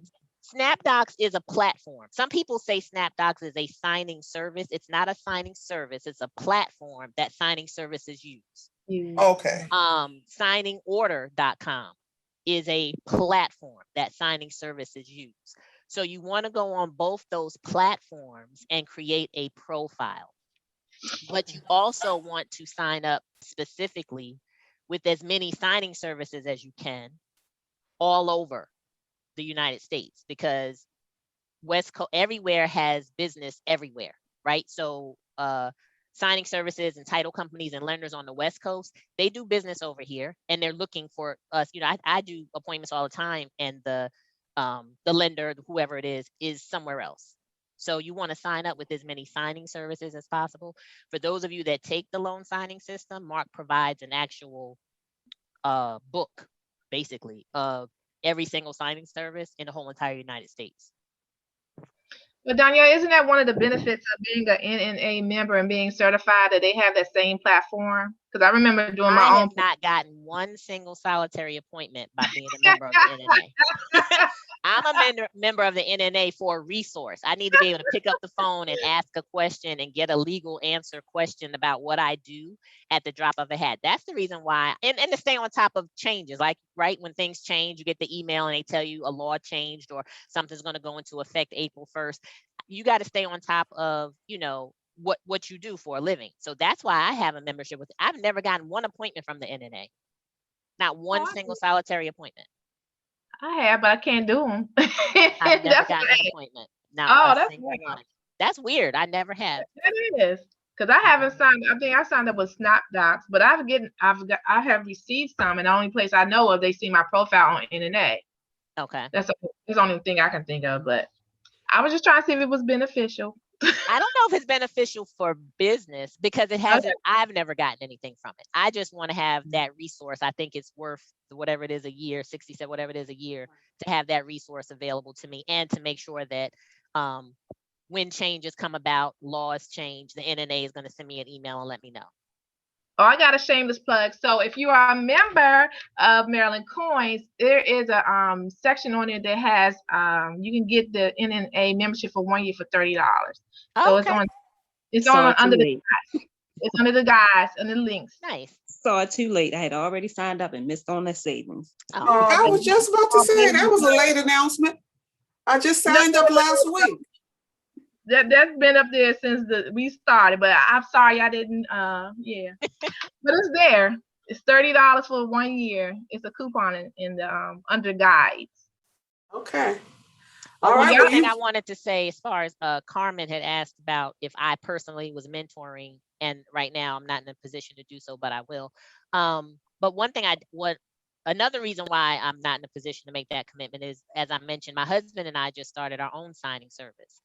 Snapdocs is a platform. Some people say Snapdocs is a signing service. It's not a signing service. It's a platform that signing services use. Okay. Signingorder.com is a platform that signing services use. So you want to go on both those platforms and create a profile. But you also want to sign up specifically with as many signing services as you can all over the United States, because West Coast everywhere has business everywhere, right? So signing services and title companies and lenders on the West Coast, they do business over here and they're looking for us. You know, I do appointments all the time, and the lender, whoever it is somewhere else. So you want to sign up with as many signing services as possible. For those of you that take the loan signing system, Mark provides an actual book, basically, of every single signing service in the whole entire United States. But Donyale, isn't that one of the benefits of being an NNA member and being certified, that they have that same platform? Because I remember doing my own. I have not gotten one single solitary appointment by being a member of the NNA. I'm a member of the NNA for a resource. I need to be able to pick up the phone and ask a question and get a legal answer question about what I do at the drop of a hat. That's the reason why, and to stay on top of changes, like, right, when things change, you get the email and they tell you a law changed or something's going to go into effect April 1st. You got to stay on top of, you know, what you do for a living. So that's why I have a membership with. I've never gotten one appointment from the NNA. Not one single solitary appointment. I have, but I can't do them. I've never gotten an appointment. That's weird. That's weird. I never have. It is, because I haven't signed. I think I signed up with Snapdocs, but I have received some, and the only place I know of they see my profile on NNA. Okay. That's the only thing I can think of. But I was just trying to see if it was beneficial. I don't know if it's beneficial for business because it hasn't, I've never gotten anything from it. I just want to have that resource. I think it's worth whatever it is a year, 67, whatever it is a year, to have that resource available to me and to make sure that when changes come about, laws change, the NNA is going to send me an email and let me know. Oh, I got a shameless plug. So if you are a member of Maryland Coins, there is a section on it that has you can get the NNA membership for 1 year for $30. So Okay. it's on under the late. it's under the guides and the links. Nice. Saw it too late. I had already signed up and missed on the savings. Oh, I was just about to say that was a late announcement. I just signed up last week. That's been up there since we started, but I'm sorry I didn't. Yeah, but it's there. It's $30 for 1 year. It's a coupon in the under guides. Okay. All All right. right. One thing I wanted to say, as far as Carmen had asked about if I personally was mentoring, and right now I'm not in a position to do so, but I will. But one thing another reason why I'm not in a position to make that commitment is, as I mentioned, my husband and I just started our own signing service.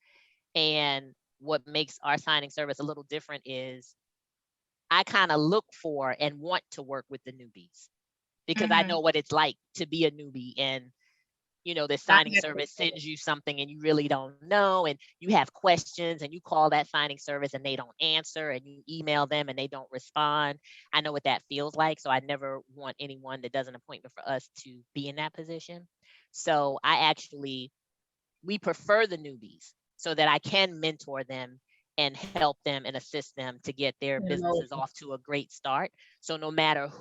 And what makes our signing service a little different is I kind of look for and want to work with the newbies because I know what it's like to be a newbie. And, the signing service sends you something and you really don't know, and you have questions and you call that signing service and they don't answer, and you email them and they don't respond. I know what that feels like. So I never want anyone that does an appointment for us to be in that position. So we prefer the newbies so that I can mentor them and help them and assist them to get their businesses off to a great start. So no matter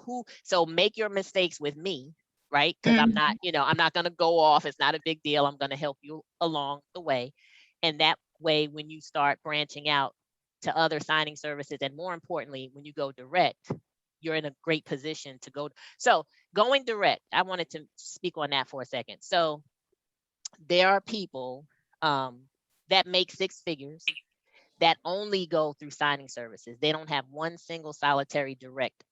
so make your mistakes with me, right? Because I'm not, I'm not going to go off. It's not a big deal. I'm going to help you along the way. And that way, when you start branching out to other signing services, and more importantly, when you go direct, you're in a great position to go. So going direct, I wanted to speak on that for a second. So there are people that make six figures that only go through signing services. They don't have one single solitary direct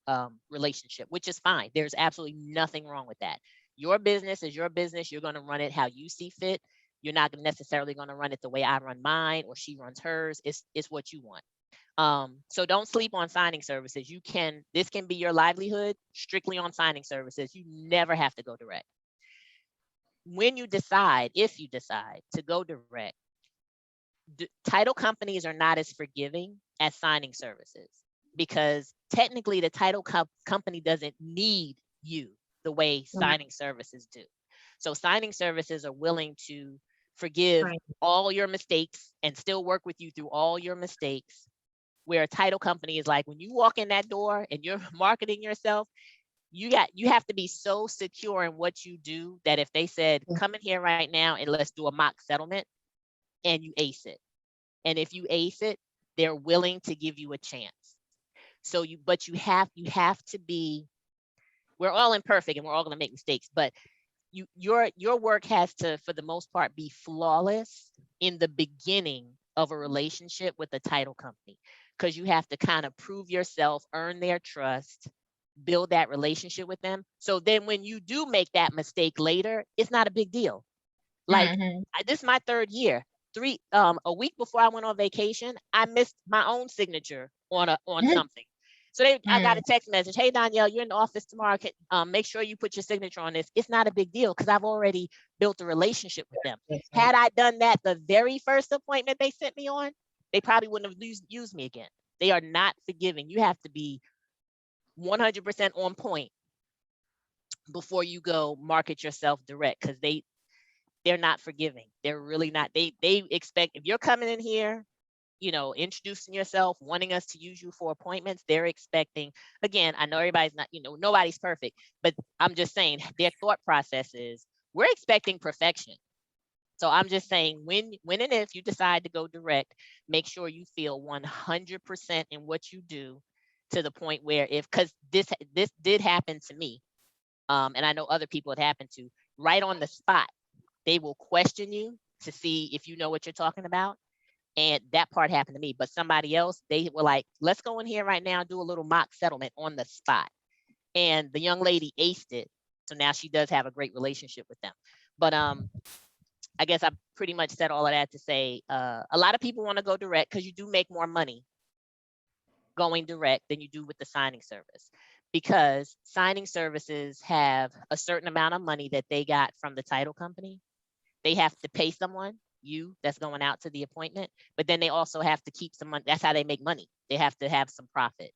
relationship, which is fine. There's absolutely nothing wrong with that. Your business is your business. You're going to run it how you see fit. You're not necessarily going to run it the way I run mine or she runs hers. It's what you want. So don't sleep on signing services. This can be your livelihood strictly on signing services. You never have to go direct. If you decide to go direct, title companies are not as forgiving as signing services, because technically the title company doesn't need you the way signing services do. So signing services are willing to forgive all your mistakes and still work with you through all your mistakes, where a title company is like, when you walk in that door and you're marketing yourself, you have to be so secure in what you do that if they said, come in here right now and let's do a mock settlement, and you ace it. And if you ace it, they're willing to give you a chance. So you have to be, we're all imperfect and we're all going to make mistakes, but your work has to, for the most part, be flawless in the beginning of a relationship with a title company, because you have to kind of prove yourself, earn their trust, build that relationship with them. So then when you do make that mistake later, it's not a big deal. Like this is my third year. A week before I went on vacation, I missed my own signature on something. So I got a text message, hey Donyale, you're in the office tomorrow. Make sure you put your signature on this. It's not a big deal because I've already built a relationship with them. Had I done that the very first appointment they sent me on, they probably wouldn't have used me again. They are not forgiving. You have to be 100% on point before you go market yourself direct, because they're not forgiving. They're really not. They expect, if you're coming in here, introducing yourself, wanting us to use you for appointments, they're expecting, again, I know everybody's not, nobody's perfect, but I'm just saying their thought process is, we're expecting perfection. So I'm just saying, when and if you decide to go direct, make sure you feel 100% in what you do, to the point where because this did happen to me, and I know other people it happened to, right on the spot, they will question you to see if you know what you're talking about. And that part happened to me, but somebody else, they were like, let's go in here right now and do a little mock settlement on the spot. And the young lady aced it. So now she does have a great relationship with them. But I guess I pretty much said all of that to say a lot of people want to go direct because you do make more money going direct than you do with the signing service, because signing services have a certain amount of money that they got from the title company. They have to pay someone, you that's going out to the appointment, but then they also have to keep some money. That's how they make money. They have to have some profit.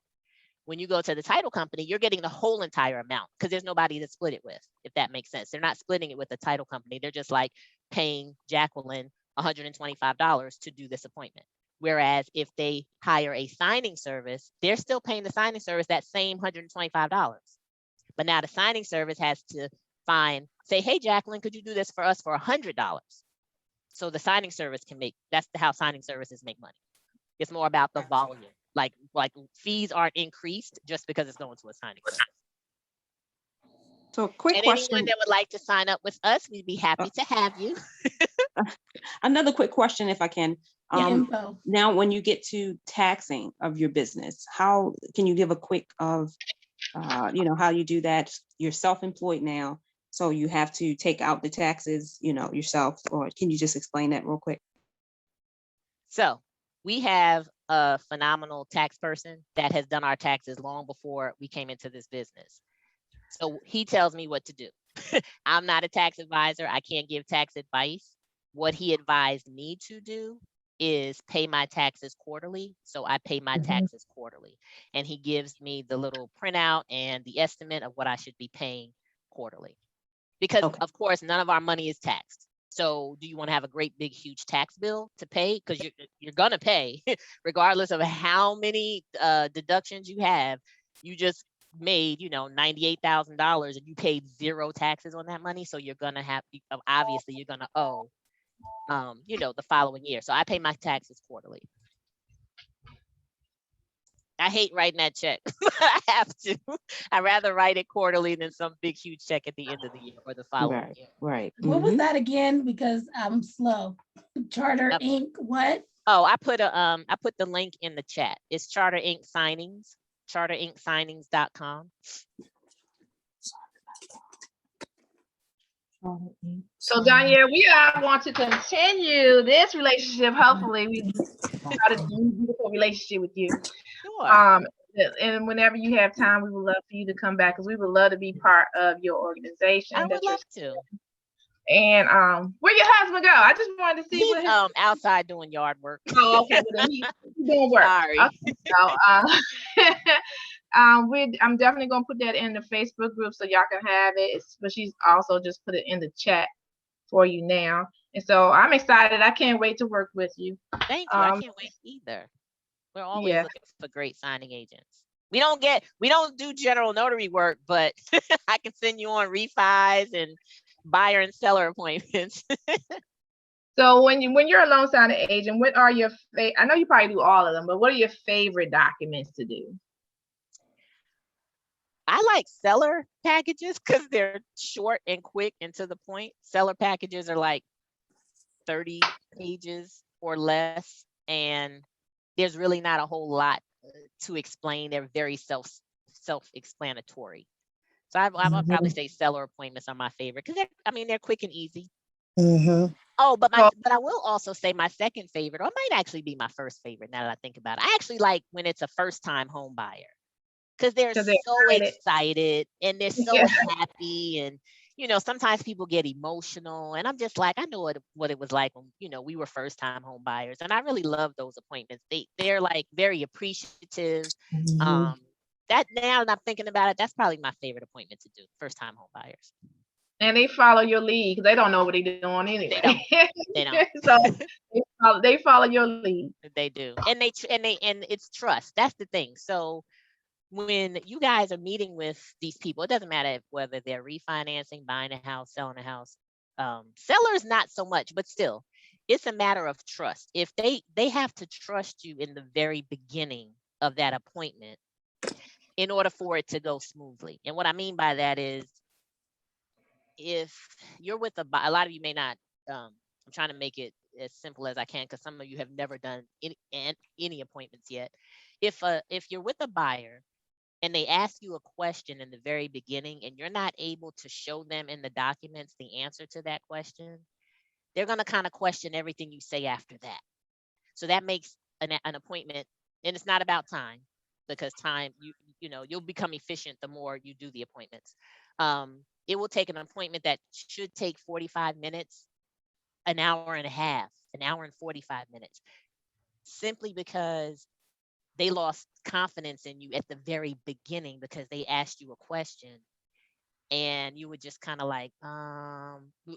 When you go to the title company, you're getting the whole entire amount because there's nobody to split it with, if that makes sense. They're not splitting it with the title company. They're just like paying Jacqueline $125 to do this appointment. Whereas if they hire a signing service, they're still paying the signing service that same $125. But now the signing service has to say, hey, Jacqueline, could you do this for us for $100? So the signing service can make, that's how signing services make money. It's more about the volume. Like fees aren't increased just because it's going to a signing service. So a quick And question. anyone that would like to sign up with us, we'd be happy to have you. Another quick question, if I can. Info. Now, when you get to taxing of your business, how can you give a quick of, how you do that? You're self-employed now, so you have to take out the taxes, yourself, or can you just explain that real quick? So we have a phenomenal tax person that has done our taxes long before we came into this business. So he tells me what to do. I'm not a tax advisor. I can't give tax advice. What he advised me to do is pay my taxes quarterly. So I pay my taxes quarterly. And he gives me the little printout and the estimate of what I should be paying quarterly. Because of course, none of our money is taxed. So do you want to have a great big huge tax bill to pay? Because you're gonna pay regardless of how many deductions you have. You just made $98,000 and you paid 0 taxes on that money. So you're gonna have, obviously you're gonna owe the following year. So I pay my taxes quarterly. I hate writing that check. I have to. I'd rather write it quarterly than some big huge check at the end of the year or the following year. Right. What was that again? Because I'm slow. Charter Inc. What? Oh, I put the link in the chat. It's Charter Inc. Signings, charterincsignings.com. So Donyale, we want to continue this relationship. Hopefully, we started a beautiful relationship with you. Sure. And whenever you have time, we would love for you to come back because we would love to be part of your organization. I would love to. And where your husband go? I just wanted to see. He's outside doing yard work. Oh, okay. Well, he's doing work. Sorry. Okay. So, I'm definitely gonna put that in the Facebook group so y'all can have it. But she's also just put it in the chat for you now. And so I'm excited. I can't wait to work with you. Thank you. I can't wait either. We're always looking for great signing agents. We don't do general notary work, but I can send you on refis and buyer and seller appointments. So when you're a loan signing agent, what are your I know you probably do all of them, but what are your favorite documents to do? I like seller packages because they're short and quick and to the point. Seller packages are like 30 pages or less, and there's really not a whole lot to explain. They're very self-explanatory. So I would probably say seller appointments are my favorite because they're quick and easy. Oh, but I will also say my second favorite, or it might actually be my first favorite now that I think about it. I actually like when it's a first-time home buyer because they're so excited and they're so happy, and sometimes people get emotional, and I'm just like, I know what it was like when we were first-time home buyers, and I really love those appointments. They're like very appreciative. That now that I'm thinking about it, that's probably my favorite appointment to do, first-time home buyers. And they follow your lead because they don't know what they're doing anyway. They don't. So they follow your lead. They do, and it's trust. That's the thing. So when you guys are meeting with these people, it doesn't matter whether they're refinancing, buying a house, selling a house. Sellers not so much, but still, it's a matter of trust. If they have to trust you in the very beginning of that appointment in order for it to go smoothly. And what I mean by that is, if you're with a lot of you may not, I'm trying to make it as simple as I can because some of you have never done any appointments yet. If you're with a buyer and they ask you a question in the very beginning and you're not able to show them in the documents the answer to that question, they're going to kind of question everything you say after that. So that makes an appointment, and it's not about time, because time, you know, you'll become efficient the more you do the appointments. It will take an appointment that should take 45 minutes, an hour and a half, an hour and 45 minutes, simply because they lost confidence in you at the very beginning because they asked you a question and you were just kind of like,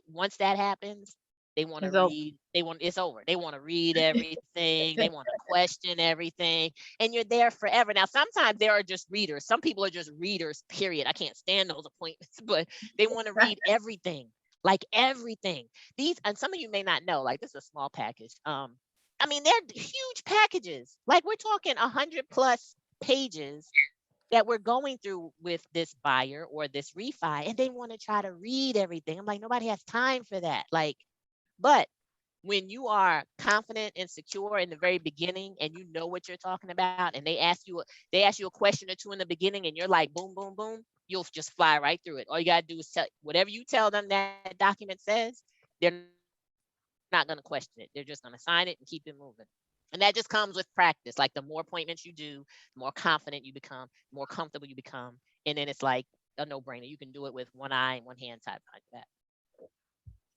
once that happens, they want to It's over. read, it's over. They want to read everything, they want to question everything, and you're there forever. Now, sometimes there are just readers. Some people are just readers, period. I can't stand those appointments, but they want to read everything, like everything. These, and some of you may not know, like, this is a small package. I mean, they're huge packages. Like, we're talking 100+ pages that we're going through with this buyer or this refi, and they want to try to read everything. I'm like, nobody has time for that. Like, but when you are confident and secure in the very beginning and you know what you're talking about, and they ask you a question or two in the beginning and you're like, boom, boom, boom, you'll just fly right through it. All you got to do is tell whatever you tell them that document says, they're not going to question it. They're just going to sign it and keep it moving. And that just comes with practice. Like, the more appointments you do, the more confident you become, the more comfortable you become. And then it's like a no-brainer. You can do it with one eye and one hand type like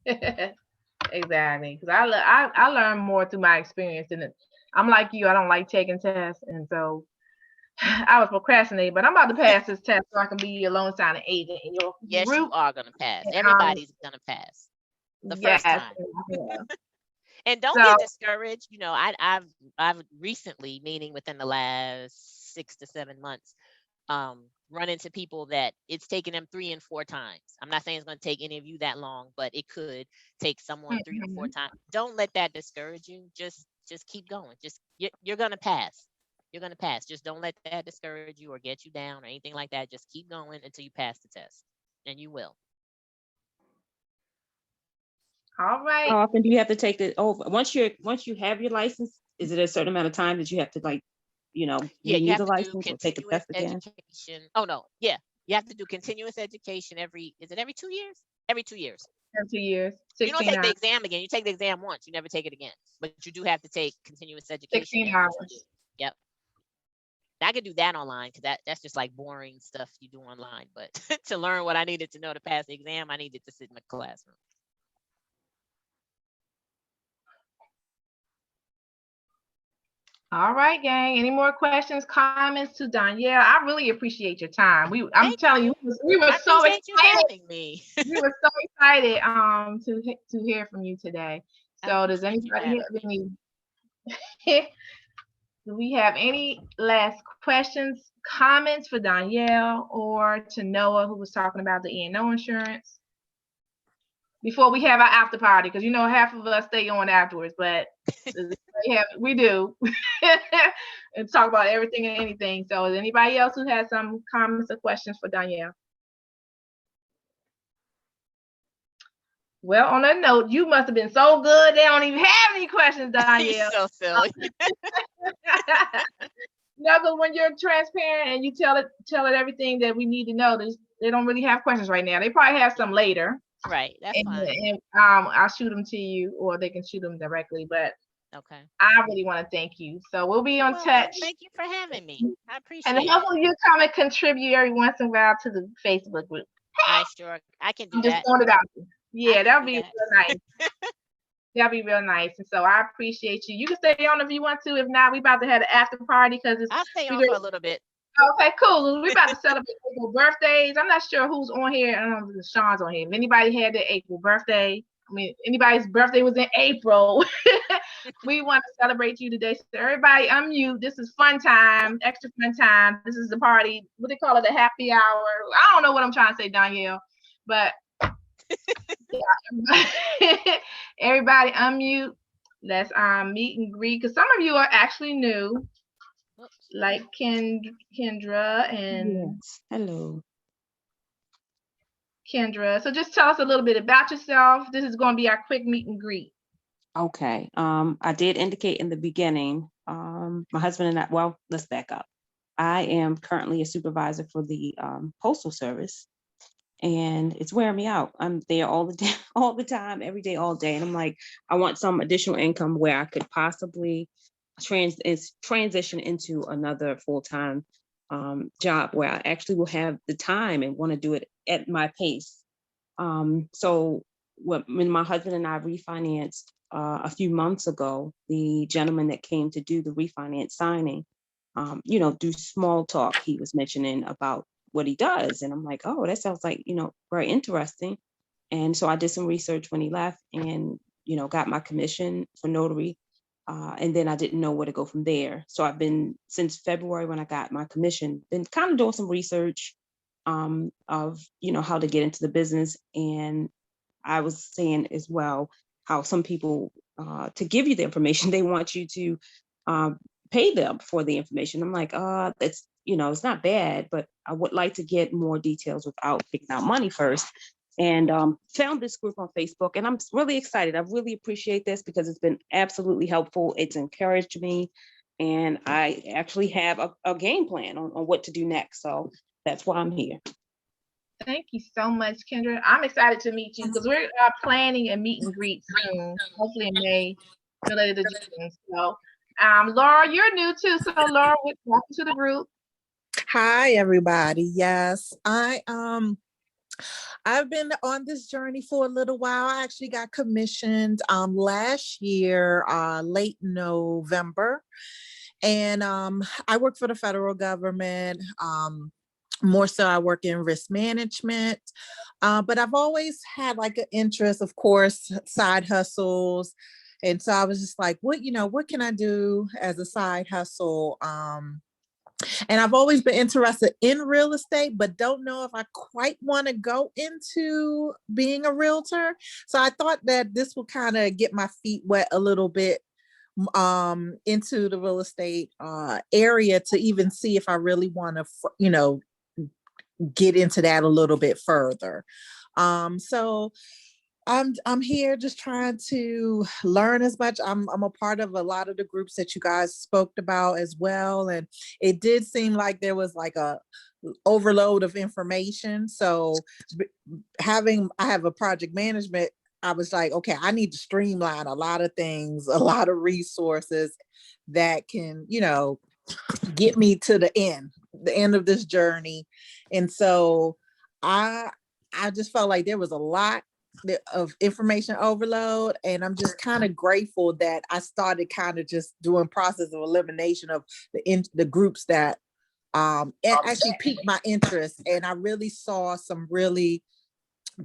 that. Exactly. Because I learn more through my experience. And I'm like you, I don't like taking tests. And so I was procrastinating, but I'm about to pass this test so I can be a loan signing agent in your yes, group. You are going to pass. Everybody's going to pass the first time. Yeah. And don't get discouraged. You know, I've recently, meaning within the last 6 to 7 months, run into people that it's taken them 3 and 4 times. I'm not saying it's going to take any of you that long, but it could take someone 3 to 4 times. Don't let that discourage you. Just keep going. You're going to pass. You're going to pass. Just don't let that discourage you or get you down or anything like that. Just keep going until you pass the test, and you will. All right. How often do you have to take it over? Once you have your license, is it a certain amount of time that you have to, like, you know, you have the to license do or take a test again? education. Oh no, yeah, you have to do continuous education every 2 years? Every 2 years. Every 2 years. You don't take the exam again. You take the exam once. You never take it again. But you do have to take continuous education. 16 hours. Yep. I could do that online because that's just like boring stuff you do online. But to learn what I needed to know to pass the exam, I needed to sit in the classroom. All right, gang. Any more questions, comments to Donyale? I really appreciate your time. I'm telling you, we were so excited. You having me. We were so excited to hear from you today. So does anybody have any do we have any last questions, comments for Donyale or to Noah, who was talking about the E&O insurance? Before we have our after party, because you know half of us stay on afterwards, but we do and talk about everything and anything. So is anybody else who has some comments or questions for Donyale? Well, on that note, you must have been so good they don't even have any questions, Donyale. You're so silly. No, but when you're transparent and you tell it everything that we need to know, they don't really have questions right now. They probably have some later. Right, that's fine. And I'll shoot them to you, or they can shoot them directly. But okay, I really want to thank you. So we'll be on touch. Thank you for having me. I appreciate it. And hopefully you come and contribute every once in a while to the Facebook group. I can do that. Just throwing it out. Yeah, that'll be real nice. That'll be real nice. And so I appreciate you. You can stay on if you want to. If not, we about to have an after party because I'll stay on for a little bit. Okay, cool. We're about to celebrate April birthdays. I'm not sure who's on here. I don't know if Sean's on here. If anybody had their April birthday, I mean, anybody's birthday was in April, we want to celebrate you today. So everybody unmute. This is fun time, extra fun time. This is the party. What they call it, a happy hour. I don't know what I'm trying to say, Donyale, but yeah. Everybody unmute. Let's meet and greet, because some of you are actually new. Like Kendra and hello, Kendra. So just tell us a little bit about yourself. This is going to be our quick meet and greet. Okay. I did indicate in the beginning, my husband and I, well, let's back up. I am currently a supervisor for the Postal Service, and it's wearing me out. I'm there all the day, all the time, every day, all day. And I'm like, I want some additional income where I could possibly transition into another full-time job where I actually will have the time and want to do it at my pace. So when my husband and I refinanced a few months ago, the gentleman that came to do the refinance signing, do small talk, he was mentioning about what he does. And I'm like, oh, that sounds like, very interesting. And so I did some research when he left and, got my commission for notary. And then I didn't know where to go from there. So I've been, since February when I got my commission, been kind of doing some research of, how to get into the business. And I was saying as well, how some people, to give you the information, they want you to pay them for the information. I'm like, that's, it's not bad, but I would like to get more details without picking out money first. And found this group on Facebook, and I'm really excited. I really appreciate this because it's been absolutely helpful. It's encouraged me, and I actually have a game plan on what to do next. So that's why I'm here. Thank you so much, Kendra. I'm excited to meet you because we're planning a meet and greet soon, hopefully in May, related to June. So, Laura, you're new too. So, Laura, welcome to the group. Hi, everybody. Yes, I've been on this journey for a little while. I actually got commissioned last year, late November. And I work for the federal government. More so I work in risk management. But I've always had like an interest, of course, side hustles. And so I was just like, what can I do as a side hustle? And I've always been interested in real estate, but don't know if I quite want to go into being a realtor. So I thought that this will kind of get my feet wet a little bit into the real estate area to even see if I really want to, get into that a little bit further. So I'm here just trying to learn as much. I'm a part of a lot of the groups that you guys spoke about as well. And it did seem like there was like a overload of information. So I have a project management, I was like, okay, I need to streamline a lot of things, a lot of resources that can, get me to the end of this journey. And so I just felt like there was a lot of information overload, and I'm just kind of grateful that I started kind of just doing process of elimination of the groups that actually piqued my interest, and I really saw some really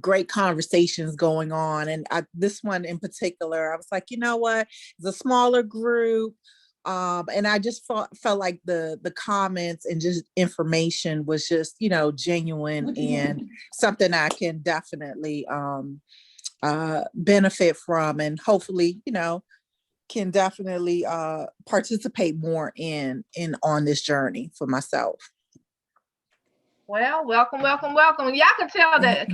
great conversations going on. And this one in particular, I was like, you know what, it's a smaller group. And I just felt like the comments and just information was just, genuine and something I can definitely benefit from, and hopefully, can definitely participate more in on this journey for myself. Well, welcome. Y'all can tell that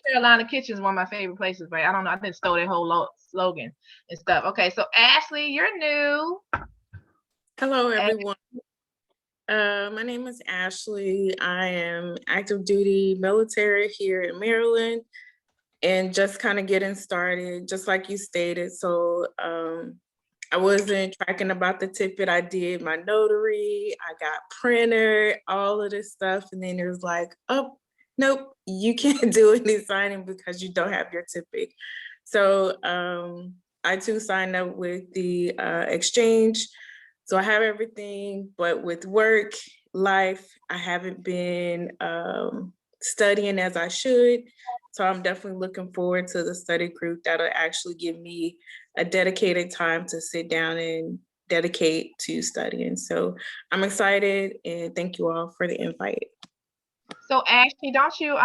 Carolina Kitchen is one of my favorite places, right? I don't know. I didn't stole their whole slogan and stuff. Okay, so Ashley, you're new. Hello, everyone. My name is Ashley. I am active duty military here in Maryland and just kind of getting started, just like you stated. So I wasn't tracking about the ticket. I did my notary, I got printer, all of this stuff. And then it was like, oh, nope, you can't do any signing because you don't have your ticket. So I too signed up with the exchange. So I have everything, but with work, life, I haven't been studying as I should. So I'm definitely looking forward to the study group that'll actually give me a dedicated time to sit down and dedicate to studying. So I'm excited, and thank you all for the invite. So Ashley, don't you,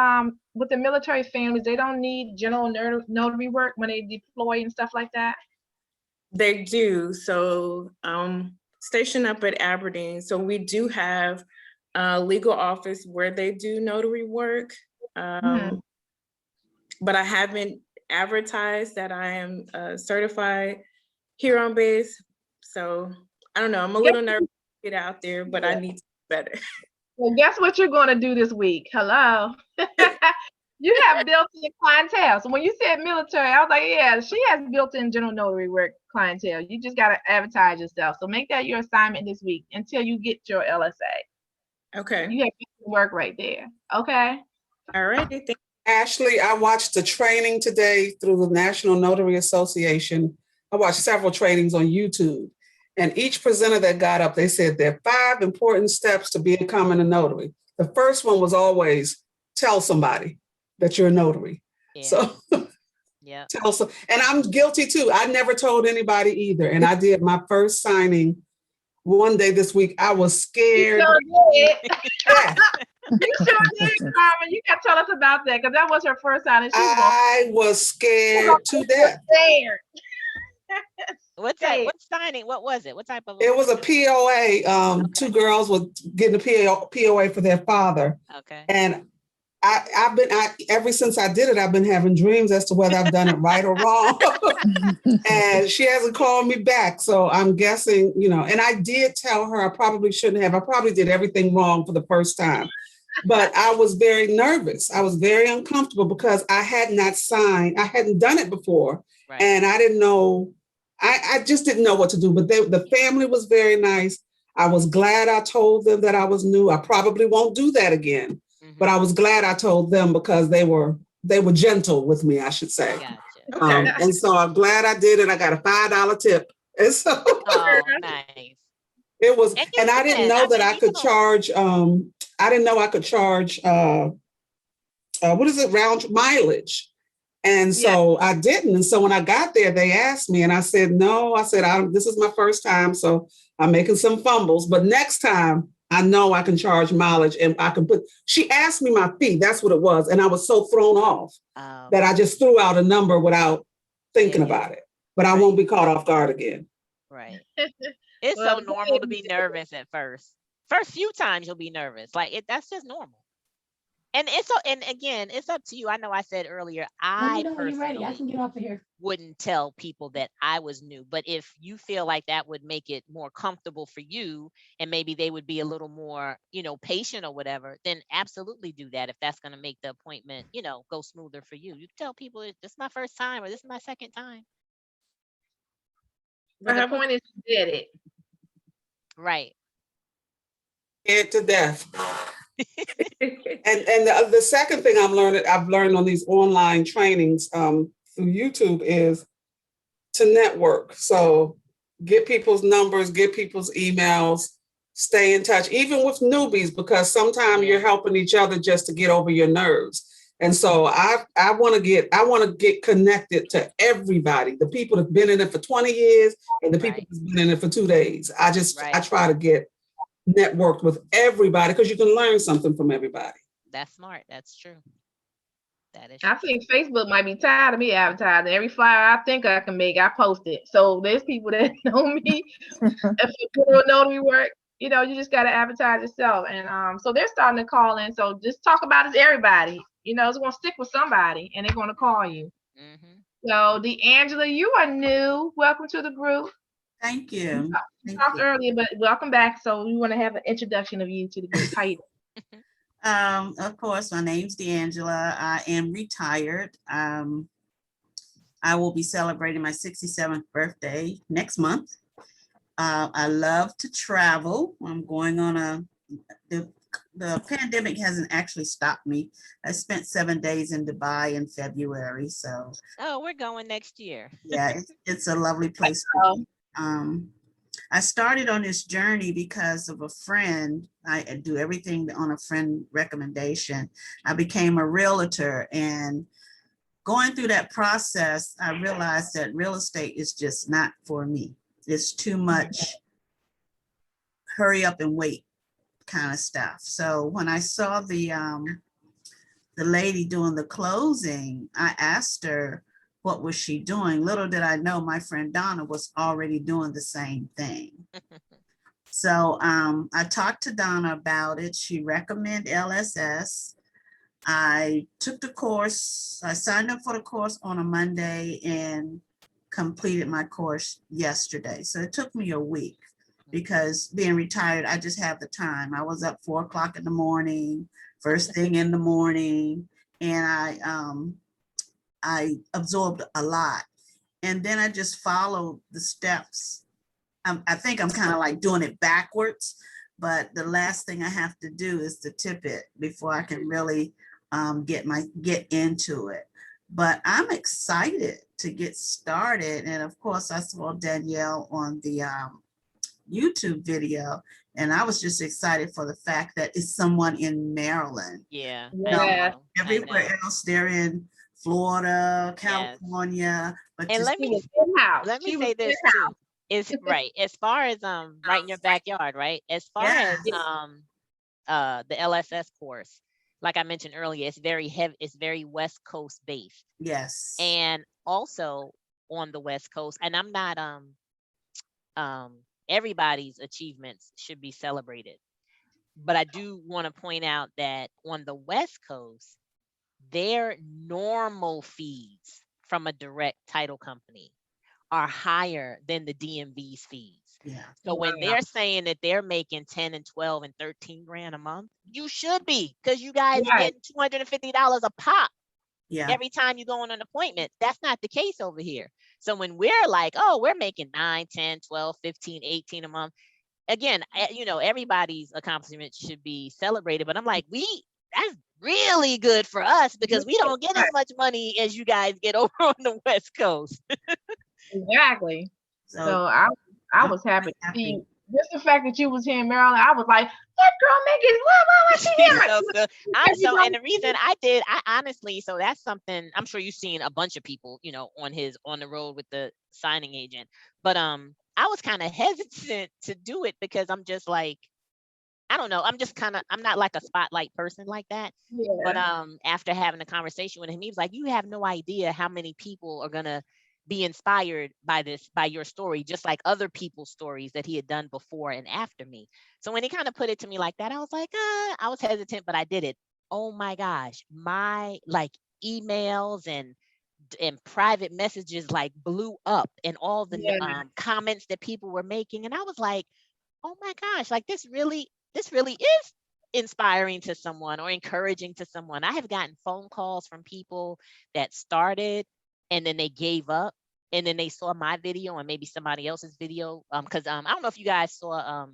with the military families, they don't need general notary work when they deploy and stuff like that? They do. So stationed up at Aberdeen. So we do have a legal office where they do notary work. But I haven't advertised that I am certified here on base. So I don't know, I'm a little nervous to get out there, but I need to better. Well, guess what you're going to do this week? Hello. You have built-in clientele. So when you said military, I was like, yeah, she has built-in general notary work clientele. You just got to advertise yourself. So make that your assignment this week until you get your LSA. Okay. You have work right there. Okay. All right. Ashley, I watched the training today through the National Notary Association. I watched several trainings on YouTube. And each presenter that got up, they said there are 5 important steps to becoming a notary. The first one was always tell somebody that you're a notary. Yeah. So yeah. tell some, and I'm guilty too. I never told anybody either. And I did my first signing one day this week. I was scared. You sure did. Yeah. You sure did, Carmen. You got to tell us about that because that was her first signing. I was scared to death. Scared. What type? What signing? What was it? What type of? It was a POA. Okay. 2 girls were getting a POA for their father. Okay. And I've been ever since I did it, I've been having dreams as to whether I've done it right or wrong. And she hasn't called me back. So I'm guessing, and I did tell her I probably shouldn't have. I probably did everything wrong for the first time. But I was very nervous. I was very uncomfortable because I had not signed. I hadn't done it before. Right. And I didn't know. I just didn't know what to do. But the family was very nice. I was glad I told them that I was new. I probably won't do that again. But I was glad I told them because they were gentle with me, I should say. Gotcha. And so I'm glad I did it. I got a $5 tip. And so nice. It was, and I didn't know that I could charge. I didn't know I could charge. What is it? Round mileage. And so I didn't. And so when I got there, they asked me, and I said no. I said this is my first time, so I'm making some fumbles. But next time, I know I can charge mileage, and I can put. She asked me my fee. That's what it was, and I was so thrown off that I just threw out a number without thinking about it. But I won't be caught off guard again. Right. It's so normal to be nervous at first. First few times you'll be nervous. Like that's just normal. And again, it's up to you. I know I said earlier, I personally I can get off of here. Wouldn't tell people that I was new. But if you feel like that would make it more comfortable for you, and maybe they would be a little more, patient or whatever, then absolutely do that. If that's going to make the appointment, go smoother for you. You tell people this is my first time or this is my second time. But the point is you did it. Right. Scared to death. and the second thing I've learned on these online trainings through YouTube is to network. So get people's numbers, get people's emails, stay in touch, even with newbies, because sometimes you're helping each other just to get over your nerves. And so I want to get connected to everybody, the people that've been in it for 20 years and the people that's been in it for 2 days. I try to get networked with everybody because you can learn something from everybody. That's smart. That's true. That is. I think Facebook might be tired of me advertising. Every flyer I think I can make, I post it. So there's people that know me. If you do notary work, you just got to advertise yourself. And so they're starting to call in. So just talk about it to everybody. It's going to stick with somebody and they're going to call you. Mm-hmm. So D'Angela, you are new. Welcome to the group. Thank you. We talked earlier, but welcome back. So we want to have an introduction of you to the group. How you doing? Of course, my name's D'Angela. I am retired. I will be celebrating my 67th birthday next month. I love to travel. I'm going on the pandemic hasn't actually stopped me. I spent 7 days in Dubai in February. So. Oh, we're going next year. Yeah, it's a lovely place. I started on this journey because of a friend. I do everything on a friend recommendation. I became a realtor, and going through that process, I realized that real estate is just not for me. It's too much hurry up and wait kind of stuff. So when I saw the lady doing the closing, I asked her, what was she doing? Little did I know my friend Donna was already doing the same thing. So I talked to Donna about it. She recommended LSS. I took the course. I signed up for the course on a Monday and completed my course yesterday. So it took me a week. because being retired, I just have the time. I was up 4 o'clock in the morning, first thing in the morning, and I absorbed a lot. And then I just followed the steps. I think I'm kind of like doing it backwards, but the last thing I have to do is to tip it before I can really get into it. But I'm excited to get started. And of course, I saw Donyale on the YouTube video, and I was just excited for the fact that it's someone in Maryland. Yeah. Yeah. Everywhere else, they're in Florida, California. But And let me say this too. Is right. As far as right in your backyard, right? As far as the LSS course, like I mentioned earlier, it's very heavy, it's very West Coast based. Yes. And also on the West Coast, and I'm not everybody's achievements should be celebrated. But I do want to point out that on the West Coast, their normal fees from a direct title company are higher than the DMV's fees. Yeah. So when they're saying that they're making 10 and 12 and 13 grand a month, you should be, because you guys are getting $250 a pop every time you go on an appointment. That's not the case over here. So when we're like, oh, we're making 9, 10, 12, 15, 18 a month, again, you know, everybody's accomplishments should be celebrated. But I'm like, that's really good for us, because we don't get as much money as you guys get over on the West Coast. Exactly. So I was happy to see you. Just the fact that you was here in Maryland, I was like, that girl making what she here? And the reason I honestly, so that's something I'm sure you've seen a bunch of people, you know, on the road with the signing agent. But I was kind of hesitant to do it because I'm just like, I don't know. I'm not like a spotlight person like that. Yeah. But after having a conversation with him, he was like, you have no idea how many people are gonna be inspired by your story, just like other people's stories that he had done before and after me. So when he kind of put it to me like that, I was like, I was hesitant, but I did it. Oh my gosh, my like emails and private messages like blew up, and all the comments that people were making. And I was like, oh my gosh, like this really is inspiring to someone or encouraging to someone. I have gotten phone calls from people that started and then they gave up, and then they saw my video and maybe somebody else's video. Because I don't know if you guys saw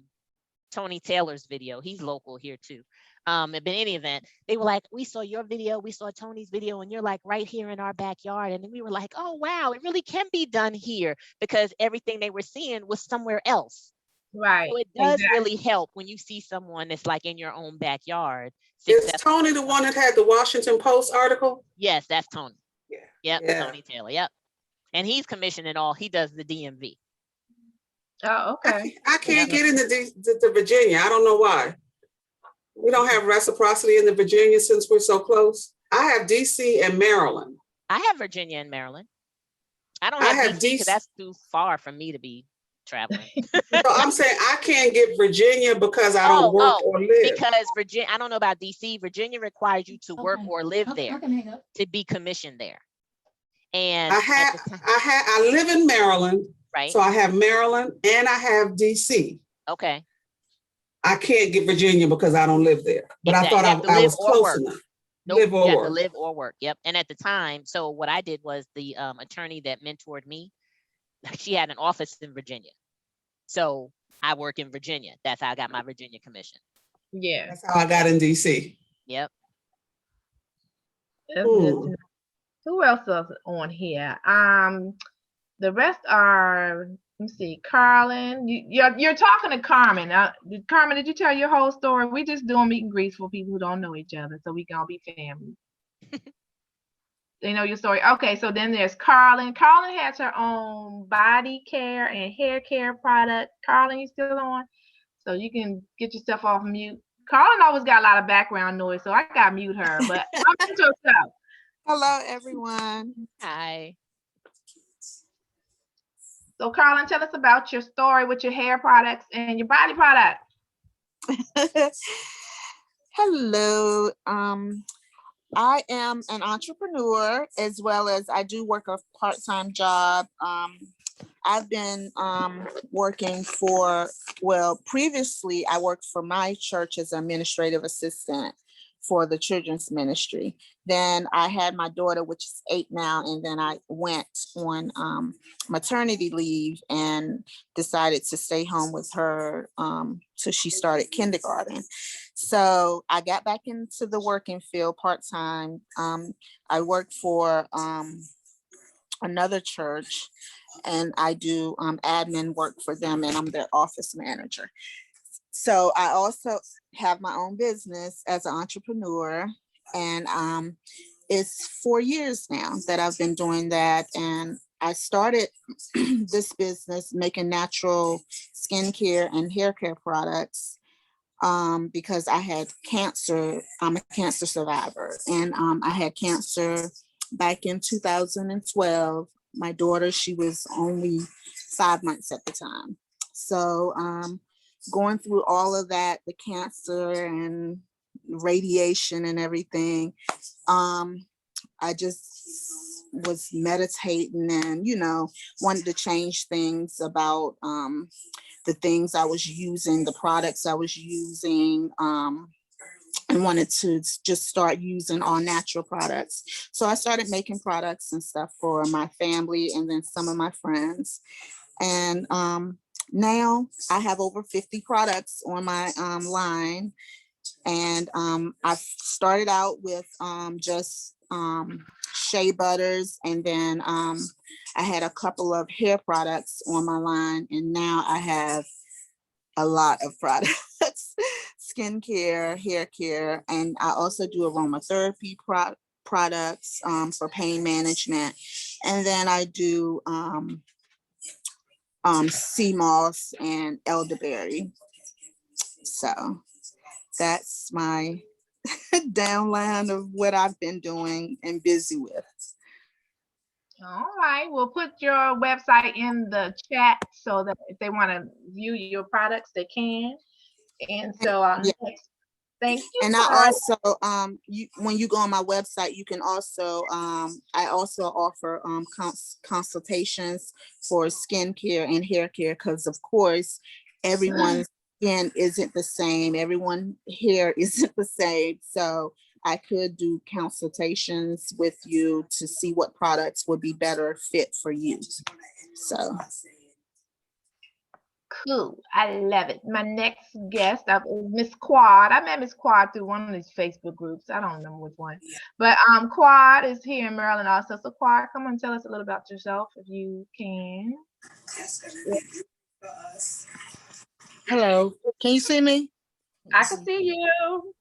Tony Taylor's video. He's local here too. But in any event, they were like, we saw your video, we saw Tony's video, and you're like right here in our backyard. And then we were like, oh wow, it really can be done here, because everything they were seeing was somewhere else. Right. So it does really help when you see someone that's like in your own backyard. Is Tony the one that had the Washington Post article? Yes, that's Tony. Yeah. Yep, Tony Taylor. Yep. And he's commissioned and all. He does the DMV. Oh, okay. I can't get into the Virginia. I don't know why. We don't have reciprocity in the Virginia since we're so close. I have DC and Maryland. I have Virginia and Maryland. I don't have DC because that's too far for me to be traveling. So I'm saying I can't get Virginia because I don't work or live. Because Virginia, I don't know about DC. Virginia requires you to work or live there to be commissioned there. And I live in Maryland, right? So I have Maryland and I have DC. Okay. I can't get Virginia because I don't live there, but I thought I was close enough. Nope, live or work. To live or work. Yep. And at the time, so what I did was the attorney that mentored me, she had an office in Virginia. So I work in Virginia. That's how I got my Virginia commission. Yeah. That's how I got in DC. Yep. Who else is on here? The rest are, let's see, Carlin. You're talking to Carmen. Carmen, did you tell your whole story? We just doing meet and greets for people who don't know each other, so we can all be family. They know your story. Okay, so then there's Carlin. Carlin has her own body care and hair care product. Carlin, you still on? So you can get yourself off mute. Carlin always got a lot of background noise, so I got to mute her, but I'm into yourself. Hello, everyone. Hi. So Carlin, tell us about your story with your hair products and your body product. Hello. I am an entrepreneur, as well as I do work a part-time job. I've been working for well, previously I worked for my church as administrative assistant for the children's ministry. Then I had my daughter, which is 8 now, and then I went on maternity leave and decided to stay home with her till she started kindergarten. So I got back into the working field part-time. I worked for another church, and I do admin work for them, and I'm their office manager. So I also have my own business as an entrepreneur, and it's 4 years now that I've been doing that. And I started this business making natural skincare and hair care products because I had cancer. I'm a cancer survivor, and I had cancer back in 2012. My daughter, she was only 5 months at the time. So going through all of that, the cancer and radiation and everything, I just was meditating and, wanted to change things about the things I was using, the products I was using, and wanted to just start using all natural products. So I started making products and stuff for my family and then some of my friends. And now I have over 50 products on my line. And I started out with just shea butters, and then I had a couple of hair products on my line, and now I have a lot of products, skincare, hair care, and I also do aromatherapy products for pain management. And then I do sea moss and elderberry. So that's my downline of what I've been doing and busy with. All right, we'll put your website in the chat so that if they want to view your products, they can. And so thank you. And I also, when you go on my website, you can also, I also offer consultations for skincare and hair care, because of course, everyone's skin isn't the same. Everyone's hair isn't the same. So I could do consultations with you to see what products would be better fit for you. So. Cool. I love it. My next guest is Miss Quad. I met Miss Quad through one of these Facebook groups. I don't remember which one. But Quad is here in Maryland also. So Quad, come on, tell us a little about yourself if you can. Hello. Can you see me? I can see you.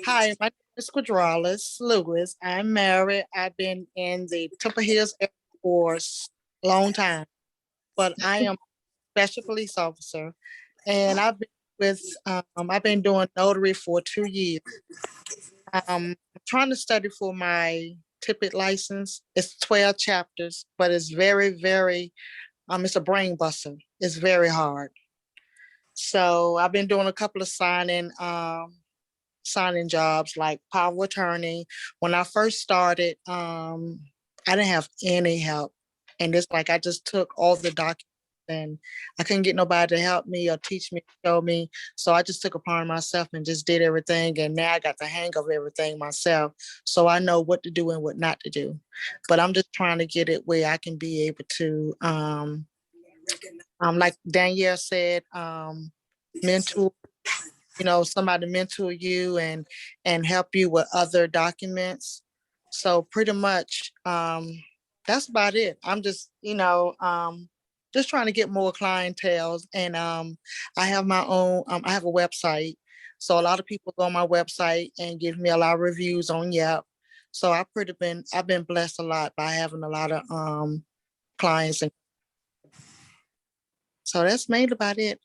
Hi, my name is Quadralis Lewis. I'm married. I've been in the Temple Hills Air Force a long time, but I am special police officer, and I've been doing notary for 2 years. I'm trying to study for my tippet license. It's 12 chapters, but it's very, very, it's a brain buster. It's very hard. So I've been doing a couple of signing jobs like power of attorney. When I first started, I didn't have any help, and it's like I just took all the documents and I couldn't get nobody to help me or teach me, show me. So I just took upon myself and just did everything. And now I got the hang of everything myself. So I know what to do and what not to do. But I'm just trying to get it where I can be able to, like Donyale said, mentor, somebody mentor you and help you with other documents. So pretty much, that's about it. I'm just trying to get more clientele, and I have my own. I have a website, so a lot of people go on my website and give me a lot of reviews on Yelp. So I've been blessed a lot by having a lot of clients, and so that's mainly about it.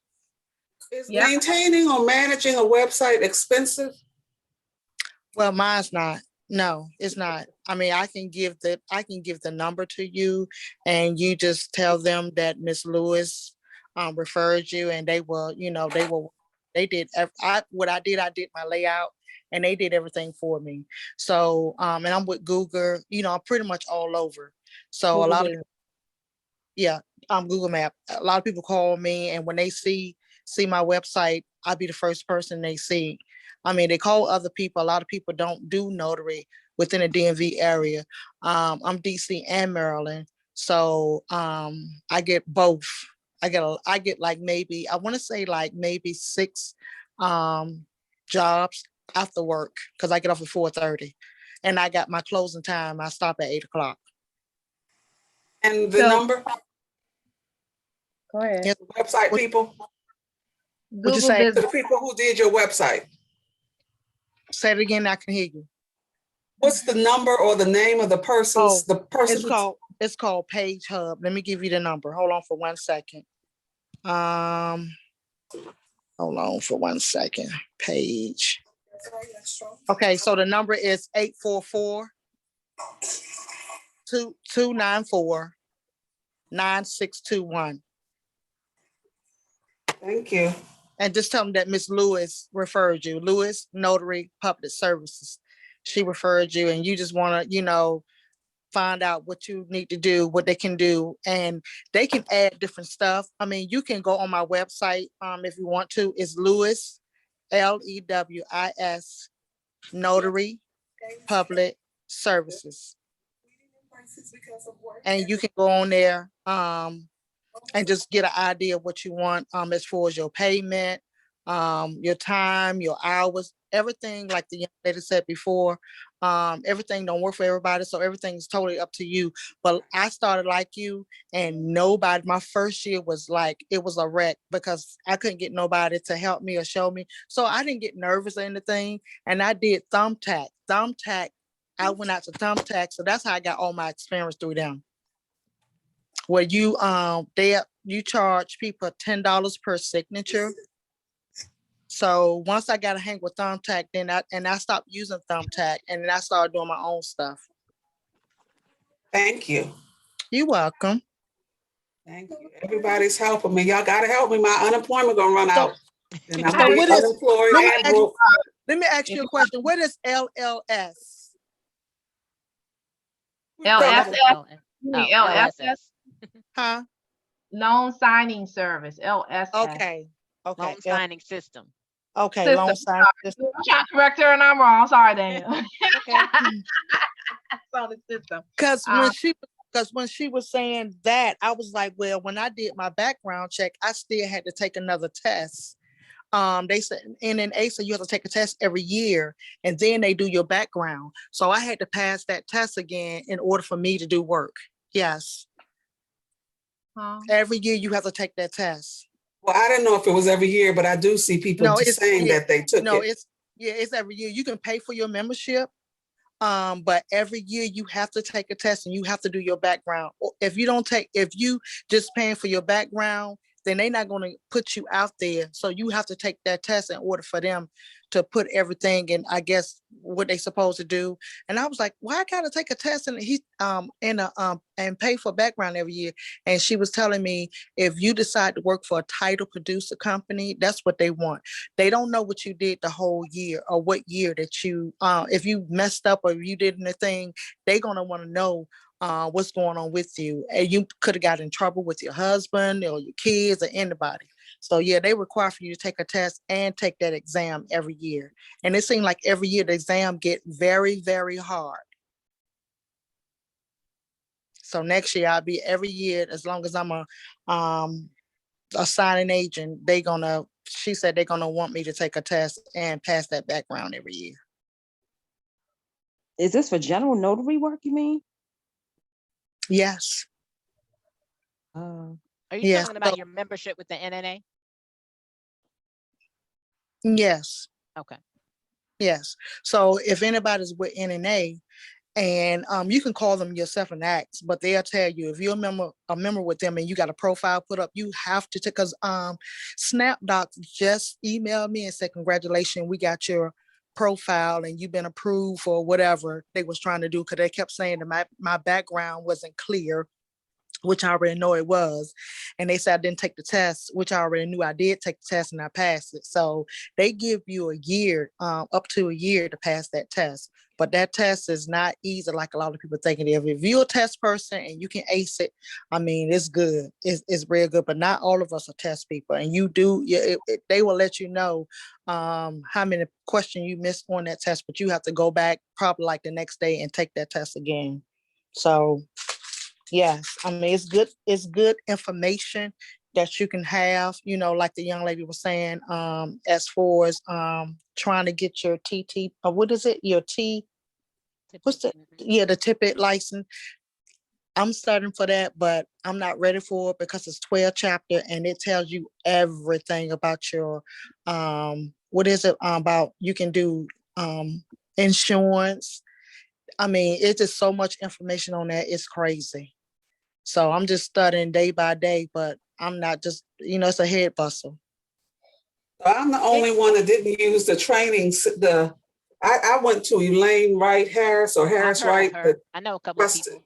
Is maintaining or managing a website expensive? Well, mine's not. No, it's not. I mean, I can give the number to you, and you just tell them that Miss Lewis referred you, and they will. They did what I did. I did my layout, and they did everything for me. So, and I'm with Google. I'm pretty much all over. So a lot of, yeah, Google Map. A lot of people call me, and when they see see my website, I'll be the first person they see. I mean, they call other people. A lot of people don't do notary within the DMV area. I'm DC and Maryland. So I get both. I get like maybe, I want to say like maybe 6 jobs after work because I get off at 4:30. And I got my closing time. I stop at 8 o'clock. And the number? Go ahead. Yes. Website people? What'd you Google say? The people who did your website. Say it again, I can hear you. What's the number or the name of the person's, the person? It's called Page Hub. Let me give you the number. Hold on for 1 second. Hold on for 1 second. Page. Okay, so the number is 844-294-9621. Thank you. And just tell them that Miss Lewis referred you. Lewis Notary Public Services. She referred you, and you just want to, find out what you need to do, what they can do, and they can add different stuff. I mean, you can go on my website if you want to. It's Lewis, Lewis, Notary Public Services. And you can go on there and just get an idea of what you want as far as your payment, your time, your hours, everything. Like the young lady said before, everything don't work for everybody, so everything's totally up to you. But I started like you, and nobody, my first year was like, it was a wreck because I couldn't get nobody to help me or show me. So I didn't get nervous or anything, and I did Thumbtack. I went out to Thumbtack, so that's how I got all my experience through them. Where you charge people $10 per signature. So once I got to hang with Thumbtack, then I stopped using Thumbtack, and then I started doing my own stuff. Thank you. You're welcome. Thank you. Everybody's helping me. Y'all gotta help me. My unemployment gonna run out. And I'm So what is- unemployed and broke. Let me ask you a question. What is LLS? LSS. LSS. Huh? Loan signing service. LSS. Okay. Loan signing system. Okay. System. Loan signing system. I'm trying to correct her and I'm wrong. Sorry, Daniel. Okay. On the system. Because when she was saying that, I was like, well, when I did my background check, I still had to take another test. They said, and in ASA, you have to take a test every year, and then they do your background. So I had to pass that test again in order for me to do work. Yes. Every year you have to take that test. Well, I didn't know if it was every year, but I do see people saying that they took it. It's every year. You can pay for your membership, but every year you have to take a test and you have to do your background. If you just paying for your background, then they're not going to put you out there. So you have to take that test in order for them to put everything in, I guess, what they supposed to do. And I was like, why I gotta take a test and pay for background every year? And she was telling me, if you decide to work for a title producer company, that's what they want. They don't know what you did the whole year or what year that you, if you messed up or if you did anything, they're gonna want to know what's going on with you. And you could have got in trouble with your husband or your kids or anybody. So yeah, they require for you to take a test and take that exam every year. And it seemed like every year the exam get very, very hard. So next year I'll be every year, as long as I'm a signing agent, she said they're gonna want me to take a test and pass that background every year. Is this for general notary work, you mean? Yes. Are you talking about your membership with the NNA? Yes. Okay. Yes. So if anybody's with NNA, and you can call them yourself and ask, but they'll tell you if you're a member with them and you got a profile put up, you have to, because Snapdocs just emailed me and said, congratulations, we got your profile and you've been approved for whatever they was trying to do, because they kept saying that my background wasn't clear, which I already know it was. And they said I didn't take the test, which I already knew I did take the test and I passed it. So they give you a year, up to a year to pass that test. But that test is not easy like a lot of people think it is. If you're a test person and you can ace it, I mean, it's good. It's real good, but not all of us are test people. And you do, they will let you know how many questions you missed on that test, but you have to go back probably like the next day and take that test again. So yes, I mean, it's good information that you can have, like the young lady was saying, as far as trying to get your TT, or what is it? Your the tippet license. I'm studying for that, but I'm not ready for it because it's 12 chapter and it tells you everything about your, what is it about? You can do insurance. I mean, it's just so much information on that. It's crazy. So I'm just studying day by day, but I'm not just, it's a head bustle. I'm the only one that didn't use the training. I went to Elaine Wright Harris or Harris Wright. I know a couple of people.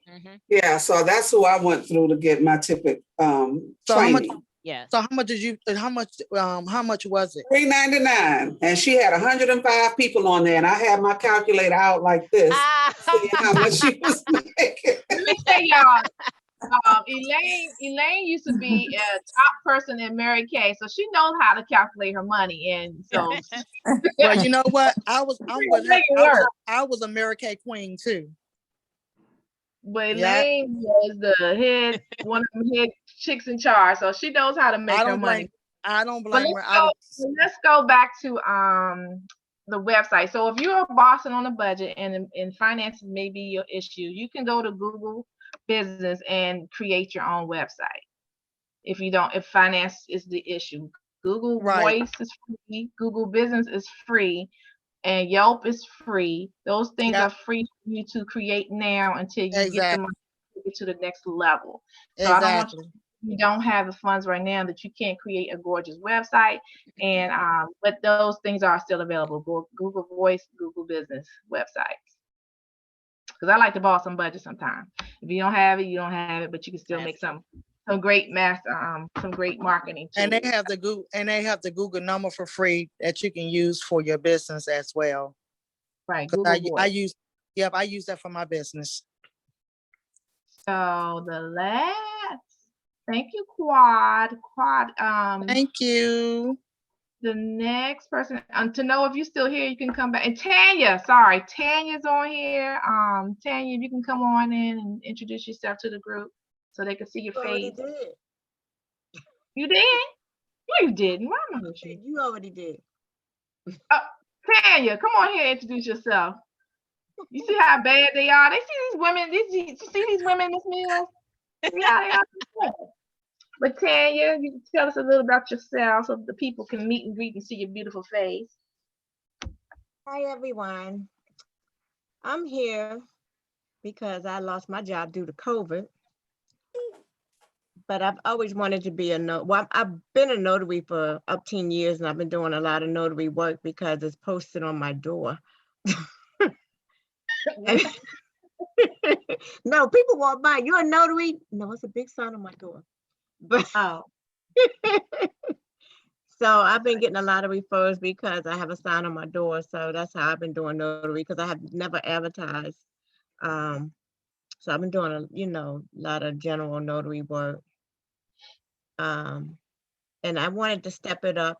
Yeah, so that's who I went through to get my tippet training. So how much did you? How much was it? $3.99, and she had 105 people on there, and I had my calculator out like this, seeing how much she was making. Let me tell y'all. Elaine used to be a top person in Mary Kay, so she knows how to calculate her money. And so, well, you know what? I was a Mary Kay queen too. But Elaine was one of the head chicks in charge, so she knows how to make her money. I don't blame her. Let's go back to the website. So if you're bossing on a budget and finances may be your issue, you can go to Google Business and create your own website. If finance is the issue, Google Voice is free, Google Business is free, and Yelp is free. Those things are free for you to create now until you get the money to get to the next level. So I don't want you don't have the funds right now that you can't create a gorgeous website, and but those things are still available. Google Voice, Google Business websites. Because I like to boss some budget sometimes. If you don't have it, you don't have it, but you can still make some great some great marketing. And they have the Google number for free that you can use for your business as well. Right. I use that for my business. So thank you, Quad. Thank you. The next person, to know if you're still here, you can come back. And Tanya's on here. Tanya, you can come on in and introduce yourself to the group so they can see your face. You did? No, you didn't. Why am I with you? You already did. Tanya, come on here and introduce yourself. You see how bad they are? They see these women. You see these women, Miss Mills? Yeah, they are. But Tanya, you can tell us a little about yourself so the people can meet and greet and see your beautiful face. Hi, everyone. I'm here because I lost my job due to COVID. But I've always wanted to be I've been a notary for up 10 years, and I've been doing a lot of notary work because it's posted on my door. No, people walk by. You're a notary? No, it's a big sign on my door. But so I've been getting a lot of referrals because I have a sign on my door. So that's how I've been doing notary, because I have never advertised. So I've been doing a lot of general notary work. And I wanted to step it up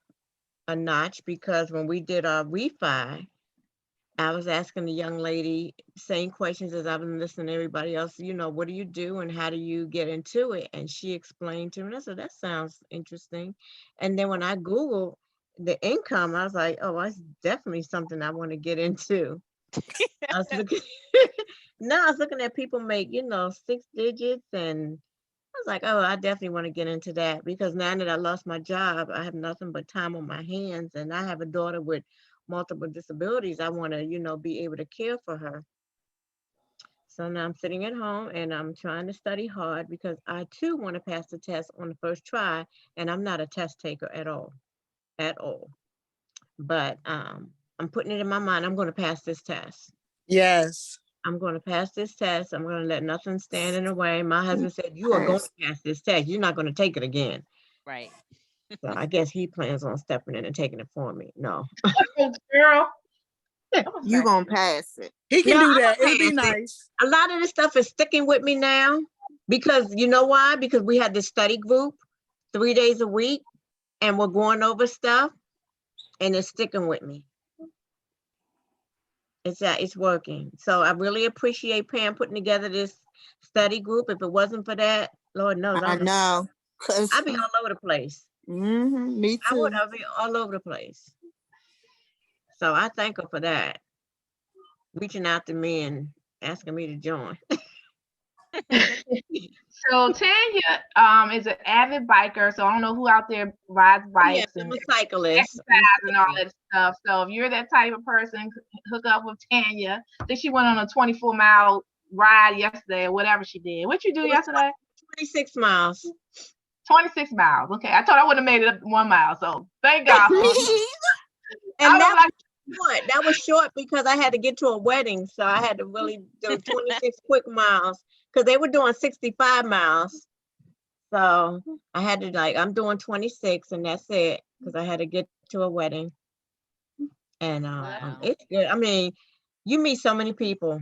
a notch because when we did our refi, I was asking the young lady same questions as I've been listening to everybody else. What do you do and how do you get into it? And she explained to me. And I said, that sounds interesting. And then when I Googled the income, I was like, oh, that's definitely something I want to get into. I was looking at people make, 6 digits, and I was like, oh, I definitely want to get into that, because now that I lost my job, I have nothing but time on my hands, and I have a daughter with multiple disabilities. I want to, be able to care for her. So now I'm sitting at home and I'm trying to study hard because I too want to pass the test on the first try, and I'm not a test taker at all. But I'm putting it in my mind, I'm going to pass this test. Yes. I'm going to pass this test. I'm going to let nothing stand in the way. My husband said, you are going to pass this test. You're not going to take it again. Right. So I guess he plans on stepping in and taking it for me. No. Girl. You gonna pass it. He can No, do I'm that. gonna It'll be pass it. nice. A lot of this stuff is sticking with me now because you know why? Because we had this study group 3 days a week and we're going over stuff and it's sticking with me. It's working. So I really appreciate Pam putting together this study group. If it wasn't for that, Lord knows I know. I'd be all over the place. Me I would. too. I'd be all over the place. So I thank her for that. Reaching out to me and asking me to join. So Tanya is an avid biker. So I don't know who out there rides bikes Yes, I'm and a cyclist. exercise and all that stuff. So if you're that type of person, hook up with Tanya. I think she went on a 24-mile ride yesterday or whatever she did. What you do yesterday? 26 miles. 26 miles. Okay. I thought I would have made it up 1 mile. So thank God for And that was short because I had to get to a wedding. So I had to really do 26 quick miles because they were doing 65 miles. So I had to I'm doing 26 and that's it because I had to get to a wedding. And it's good. I mean, you meet so many people.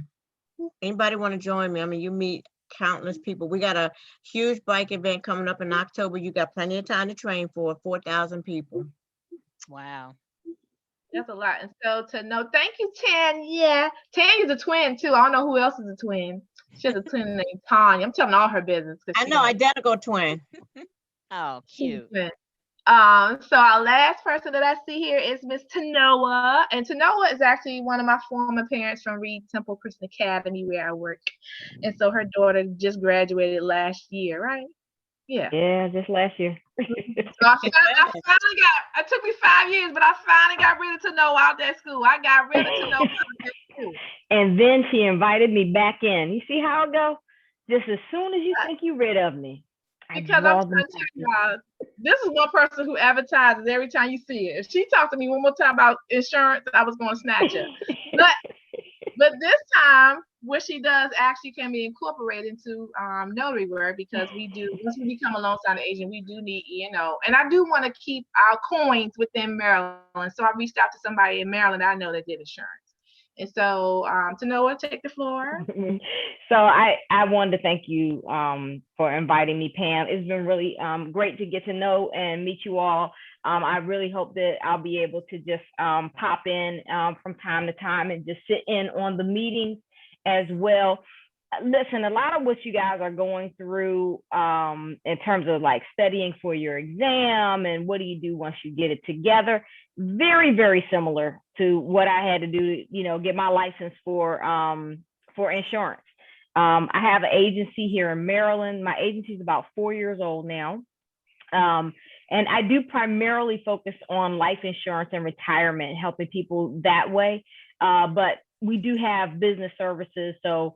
Anybody want to join me? I mean, you meet countless people. We got a huge bike event coming up in October. You got plenty of time to train for 4,000 people. Wow. That's a lot. And so to know, thank you, Tanya. Tanya's a twin too. I don't know who else is a twin. She has a twin named Tanya. I'm telling all her business. I know, identical twin. Oh, cute. So our last person that I see here is Miss Tanoa. And Tanoa is actually one of my former parents from Reed Temple Christian Academy where I work. And so her daughter just graduated last year, right? Yeah, just last year. So I finally got, it took me 5 years, but I finally got rid of Tanoa out that school. I got rid of Tanoa out that school. And then she invited me back in. You see how it goes? Just as soon as you think you're rid of me. Because I'm trying to tell you guys, this is one person who advertises every time you see it. If she talked to me one more time about insurance, I was going to snatch her. But this time, what she does actually can be incorporated into notary work because we do, once we become a loan signing agent, we do need E&O. And I do want to keep our coins within Maryland. So I reached out to somebody in Maryland I know that did insurance. And so Tanoa, take the floor. So I wanted to thank you for inviting me, Pam. It's been really great to get to know and meet you all. I really hope that I'll be able to just pop in from time to time and just sit in on the meetings as well. Listen, a lot of what you guys are going through in terms of like studying for your exam and what do you do once you get it together, very, very similar to what I had to do, get my license for insurance. I have an agency here in Maryland. My agency is about 4 years old now. And I do primarily focus on life insurance and retirement, helping people that way. But we do have business services. So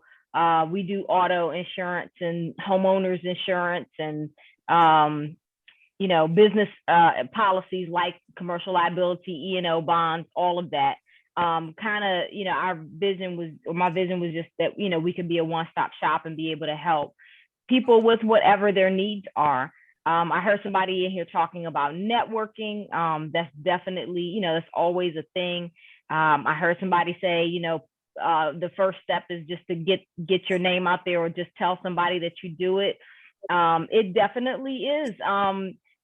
we do auto insurance and homeowners insurance and, business policies like commercial liability, E&O bonds, all of that. My vision was just that, we could be a one-stop shop and be able to help people with whatever their needs are. I heard somebody in here talking about networking. That's definitely, that's always a thing. I heard somebody say, the first step is just to get your name out there or just tell somebody that you do it. It definitely is.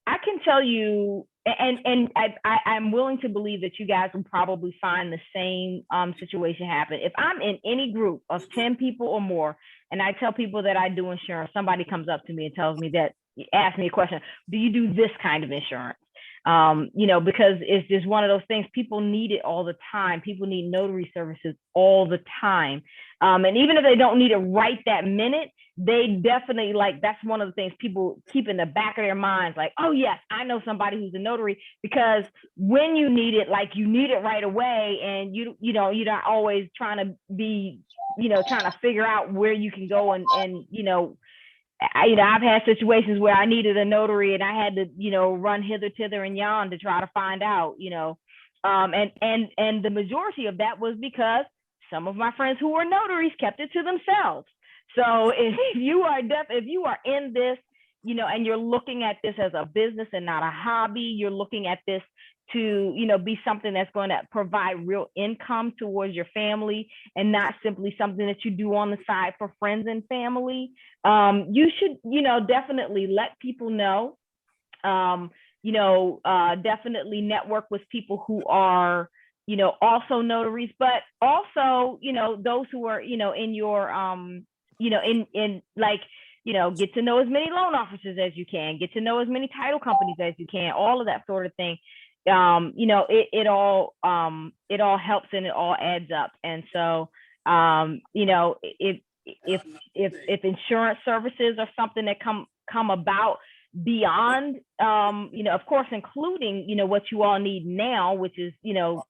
I can tell you, and I'm willing to believe that you guys will probably find the same situation happen. If I'm in any group of 10 people or more, and I tell people that I do insurance, somebody comes up to me and tells me that, asks me a question, do you do this kind of insurance? Because it's just one of those things, people need it all the time. People need notary services all the time. And even if they don't need it right that minute, they definitely that's one of the things people keep in the back of their minds, like, oh yes, I know somebody who's a notary, because when you need it, you need it right away. And you're not always trying to be, trying to figure out where you can go and I've had situations where I needed a notary and I had to, run hither, thither, and yon to try to find out, and the majority of that was because some of my friends who were notaries kept it to themselves. So if you are in this and you're looking at this as a business and not a hobby, you're looking at this to, be something that's going to provide real income towards your family and not simply something that you do on the side for friends and family, you should, definitely let people know. Definitely network with people who are, also notaries, but also, those who are, in your, in like, get to know as many loan officers as you can, get to know as many title companies as you can, all of that sort of thing. It all helps and it all adds up. And so, if insurance services are something that come about beyond, of course, including, what you all need now, which is,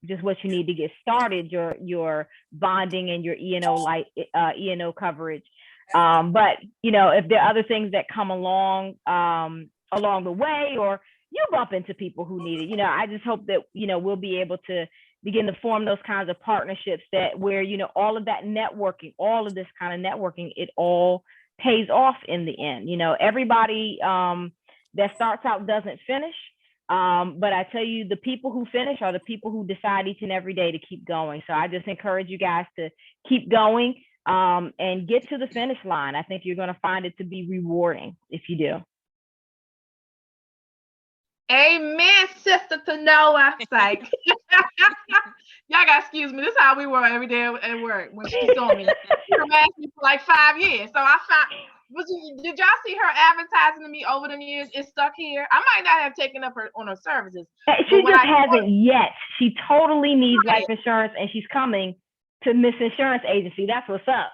just what you need to get started, your bonding and your E&O coverage. But, if there are other things that come along the way, or you bump into people who need it, I just hope that, we'll be able to begin to form those kinds of partnerships that where, all of that networking, all of this kind of networking, it all pays off in the end. Everybody that starts out doesn't finish. But I tell you, the people who finish are the people who decide each and every day to keep going. So I just encourage you guys to keep going and get to the finish line. I think you're going to find it to be rewarding if you do. Amen, Sister Tanoa. Like, y'all got excuse me. This is how we were every day at work when she saw me. She harassed me for like 5 years. So I found, did y'all see her advertising to me over the years? It's stuck here. I might not have taken up on her services. She just hasn't yet. She totally needs life insurance, and she's coming to Miss Insurance Agency. That's what's up.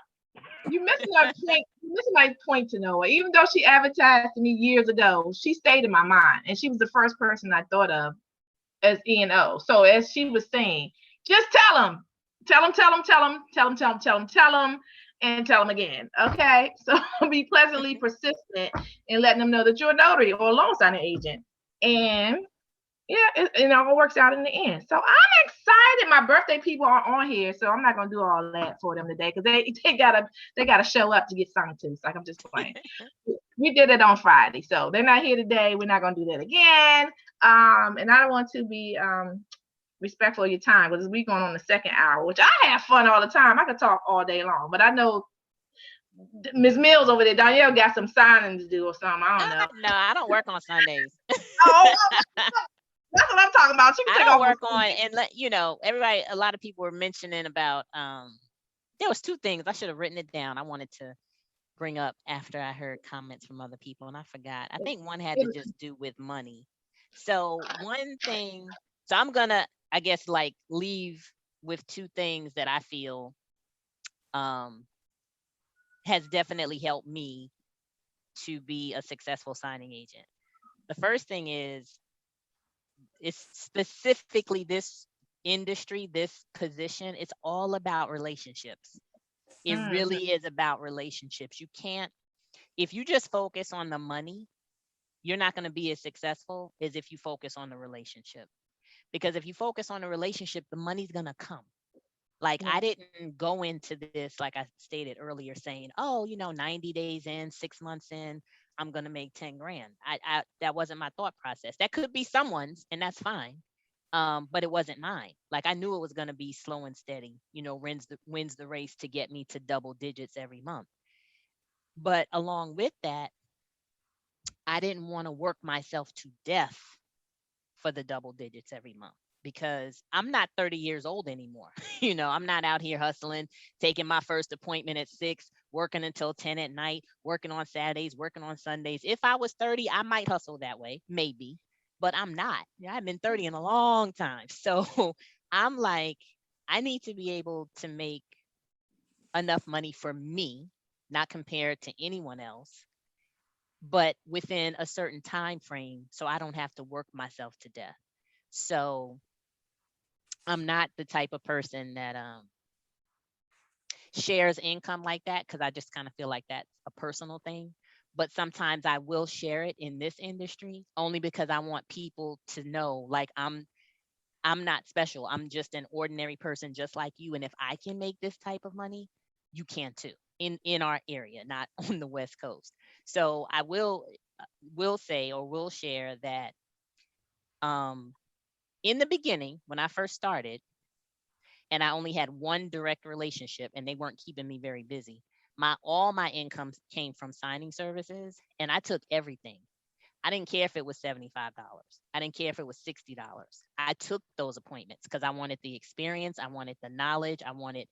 You're missing my point, to Noah. Even though she advertised to me years ago, she stayed in my mind, and she was the first person I thought of as E&O. So as she was saying, just tell them, and tell them again. Okay, so be pleasantly persistent in letting them know that you're a notary or a loan signing agent, and yeah, it all works out in the end. So I'm excited. My birthday people are on here, so I'm not gonna do all that for them today because they gotta show up to get sung to. So I'm just playing. We did it on Friday, so they're not here today. We're not gonna do that again. And I don't want to be respectful of your time because we're going on the second hour, which I have fun all the time. I could talk all day long, but I know Ms. Mills over there, Donyale got some signing to do or something. I don't know. No, I don't work on Sundays. That's what I'm talking about. I don't work on, and everybody, a lot of people were mentioning about, there was 2 things. I should have written it down. I wanted to bring up after I heard comments from other people, and I forgot. I think one had to just do with money. So one thing, so I'm gonna, I guess, like leave with 2 things that I feel has definitely helped me to be a successful signing agent. The first thing is, it's specifically this industry, this position, it's all about relationships. It really is about relationships. You can't, if you just focus on the money, you're not going to be as successful as if you focus on the relationship. Because if you focus on the relationship, the money's going to come. Like, I didn't go into this, like I stated earlier, saying, 90 days in, 6 months in, I'm going to make 10 grand. That wasn't my thought process. That could be someone's, and that's fine. But it wasn't mine. Like, I knew it was going to be slow and steady, wins the race to get me to double digits every month. But along with that, I didn't want to work myself to death for the double digits every month, because I'm not 30 years old anymore. I'm not out here hustling, taking my first appointment at 6, working until 10 at night, working on Saturdays, working on Sundays. If I was 30, I might hustle that way, maybe, but I'm not. I've been 30 in a long time. So I'm like, I need to be able to make enough money for me, not compared to anyone else, but within a certain time frame, so I don't have to work myself to death. So I'm not the type of person that shares income like that, because I just kind of feel like that's a personal thing. But sometimes I will share it in this industry, only because I want people to know, like, I'm not special. I'm just an ordinary person just like you. And if I can make this type of money, you can too, in our area, not on the West Coast. So I will will say or will share that in the beginning, when I first started, and I only had one direct relationship and they weren't keeping me very busy, all my income came from signing services, and I took everything. I didn't care if it was $75. I didn't care if it was $60. I took those appointments because I wanted the experience. I wanted the knowledge. I wanted,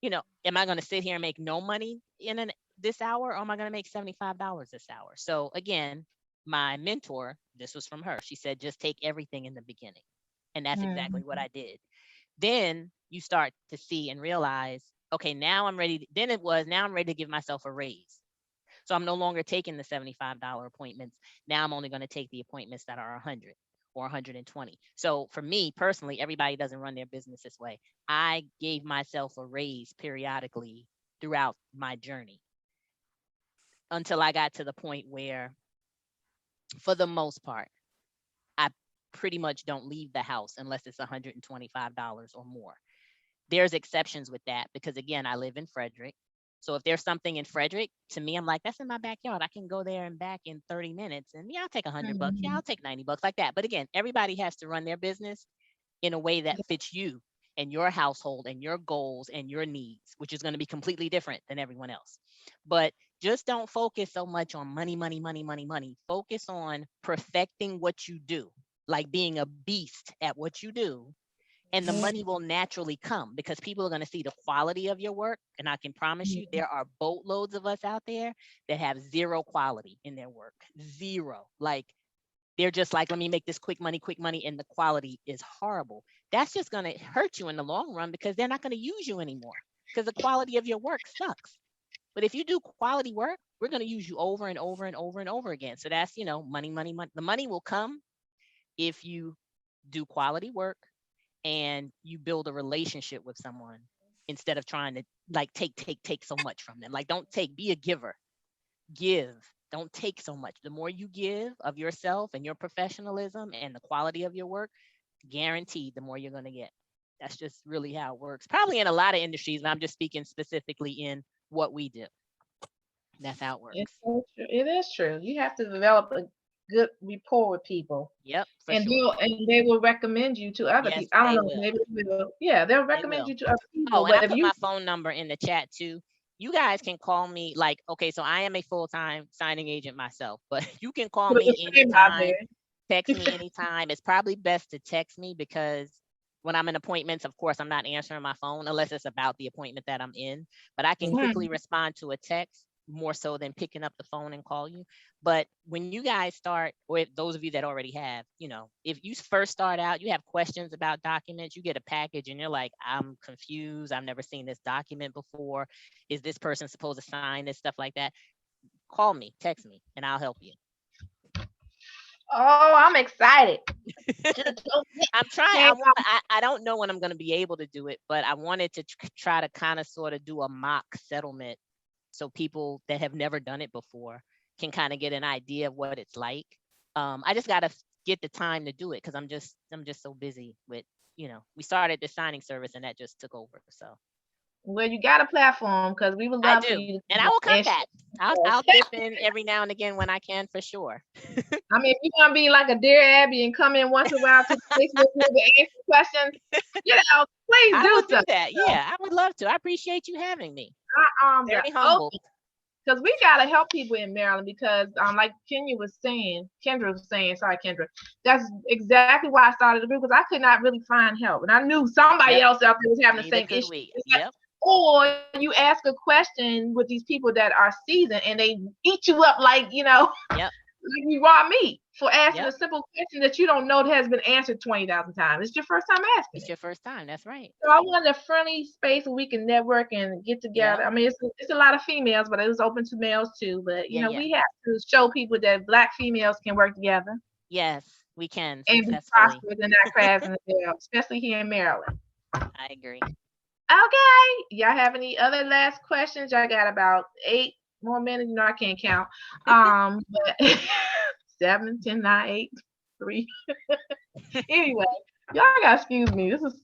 am I going to sit here and make no money in this hour, or am I going to make $75 this hour? So again, my mentor, this was from her. She said, just take everything in the beginning. And that's exactly what I did. Then you start to see and realize, okay, now I'm ready. Now I'm ready to give myself a raise. So I'm no longer taking the $75 appointments. Now I'm only going to take the appointments that are 100 or 120. So for me personally, everybody doesn't run their business this way. I gave myself a raise periodically throughout my journey until I got to the point where, for the most part, I pretty much don't leave the house unless it's $125 or more. There's exceptions with that because, again, I live in Frederick. So if there's something in Frederick, to me, I'm like, that's in my backyard. I can go there and back in 30 minutes. And yeah, I'll take $100. Yeah, I'll take $90, like that. But again, everybody has to run their business in a way that fits you and your household and your goals and your needs, which is going to be completely different than everyone else. But just don't focus so much on money, money, money, money, money. Focus on perfecting what you do, like being a beast at what you do. And the money will naturally come because people are going to see the quality of your work. And I can promise you, there are boatloads of us out there that have zero quality in their work. Zero. Like, they're just like, let me make this quick money. And the quality is horrible. That's just going to hurt you in the long run because they're not going to use you anymore because the quality of your work sucks. But if you do quality work, we're going to use you over and over and over and over again. So that's, money, money, money. The money will come if you do quality work and you build a relationship with someone instead of trying to like take so much from them. Like, don't take, be a giver. Give, don't take so much. The more you give of yourself and your professionalism and the quality of your work, guaranteed the more you're going to get. That's just really how it works. Probably in a lot of industries, and I'm just speaking specifically in what we do. That's how it works. It's so true. It is true. You have to develop a good rapport with people. Yep. And they will recommend you to other people. I don't know. Maybe they will. Yeah, they'll recommend you to other people. Oh, and I put my phone number in the chat too. You guys can call me. Like, okay, so I am a full-time signing agent myself, but you can call me anytime, text me anytime. It's probably best to text me because when I'm in appointments, of course, I'm not answering my phone unless it's about the appointment that I'm in. But I can quickly respond to a text more so than picking up the phone and call you. But when you guys start, or if those of you that already have, if you first start out, you have questions about documents, you get a package and you're like, I'm confused. I've never seen this document before. Is this person supposed to sign this, stuff like that? Call me, text me, and I'll help you. Oh, I'm excited. I'm trying. I don't know when I'm going to be able to do it, but I wanted to try to kind of sort of do a mock settlement so people that have never done it before can kind of get an idea of what it's like. I just got to get the time to do it because I'm just so busy with, we started the signing service and that just took over. So. Well, you got a platform because we would love for you. And I will come back. I'll dip in every now and again when I can, for sure. I mean, if you want to be like a Dear Abby and come in once in a while to Facebook and answer questions, please do that. Yeah, I would love to. I appreciate you having me. Very humble. Because we got to help people in Maryland because, like Kendra was saying, that's exactly why I started the group because I could not really find help. And I knew somebody else out there was having the same issue. Yep. Or you ask a question with these people that are seasoned and they eat you up like, yep. like you raw meat for asking a simple question that you don't know that has been answered 20,000 times. It's your first time asking. It's your first time. That's right. So I wanted a friendly space where we can network and get together. I mean, it's a lot of females, but it was open to males too. But, we have to show people that Black females can work together. Yes, we can. And be prosperous in our crafts and especially here in Maryland. I agree. Okay. Y'all have any other last questions? Y'all got about 8 more minutes. I can't count. But 7, 10, 9, 8, 3. Anyway, y'all gotta excuse me. This is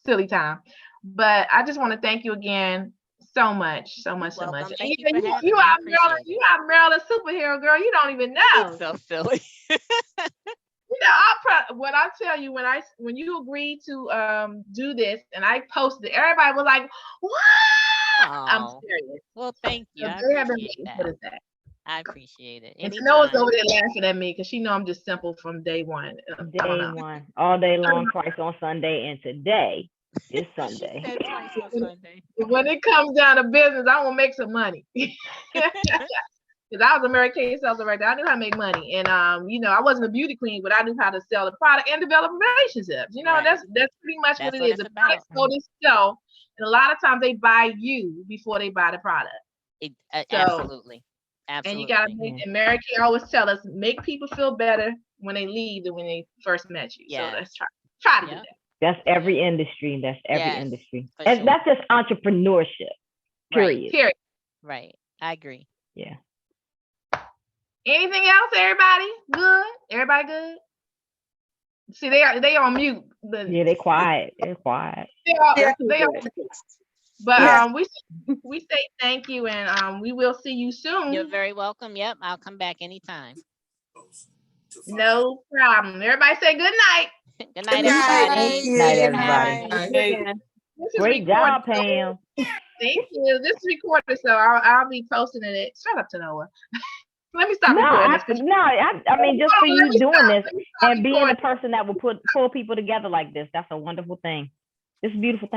silly time. But I just want to thank you again so much, so much, so much. Welcome. And Thank you for having you me. I are Maryland, appreciate you it. are Maryland superhero girl. You don't even know. It's so silly. You know, what I tell you, when you agreed to do this and I posted it, everybody was like, "What?" I'm Oh, serious. well, thank you. I They have been appreciate waiting for that. this. I appreciate it. And Tanoa's Anytime. over there laughing at me because she know I'm just simple from day one. I don't Day know. one, all day long, twice on Sunday, and today is Sunday. She said twice on Sunday. When it comes down to business, I want to make some money. Because I was a Mary Kay sales director, I knew how to make money, and you know, I wasn't a beauty queen, but I knew how to sell the product and develop relationships. You know, Right. that's pretty much That's what it what is. it's The about. product sold its show, and a lot of times they buy you before they buy the product. Absolutely. And you gotta make. And Mary Kay always tell us, make people feel better when they leave than when they first met you. Yeah. So let's try to do that. That's every industry. That's every Yes, industry, for and sure. that's just entrepreneurship. Period. Period. Right. I agree. Yeah. Anything else, everybody? Good? Everybody good? See, they on mute. But Yeah, they quiet. They're quiet. they are, but Yes. we say thank you, and we will see you soon. You're very welcome. Yep. I'll come back anytime. No problem. Everybody say good night. Good night, Good night. everybody. Thank Good night, you. everybody. Bye. This is Great job, recorded. Pam. Thank you. This is recorded, so I'll be posting it. Shut up, Tanoa. Let me stop No, recording I, this. no, I mean, just for Hold on, you doing this let me stop and being the recording. person that will pull people together like this, that's a wonderful thing. It's a beautiful thing.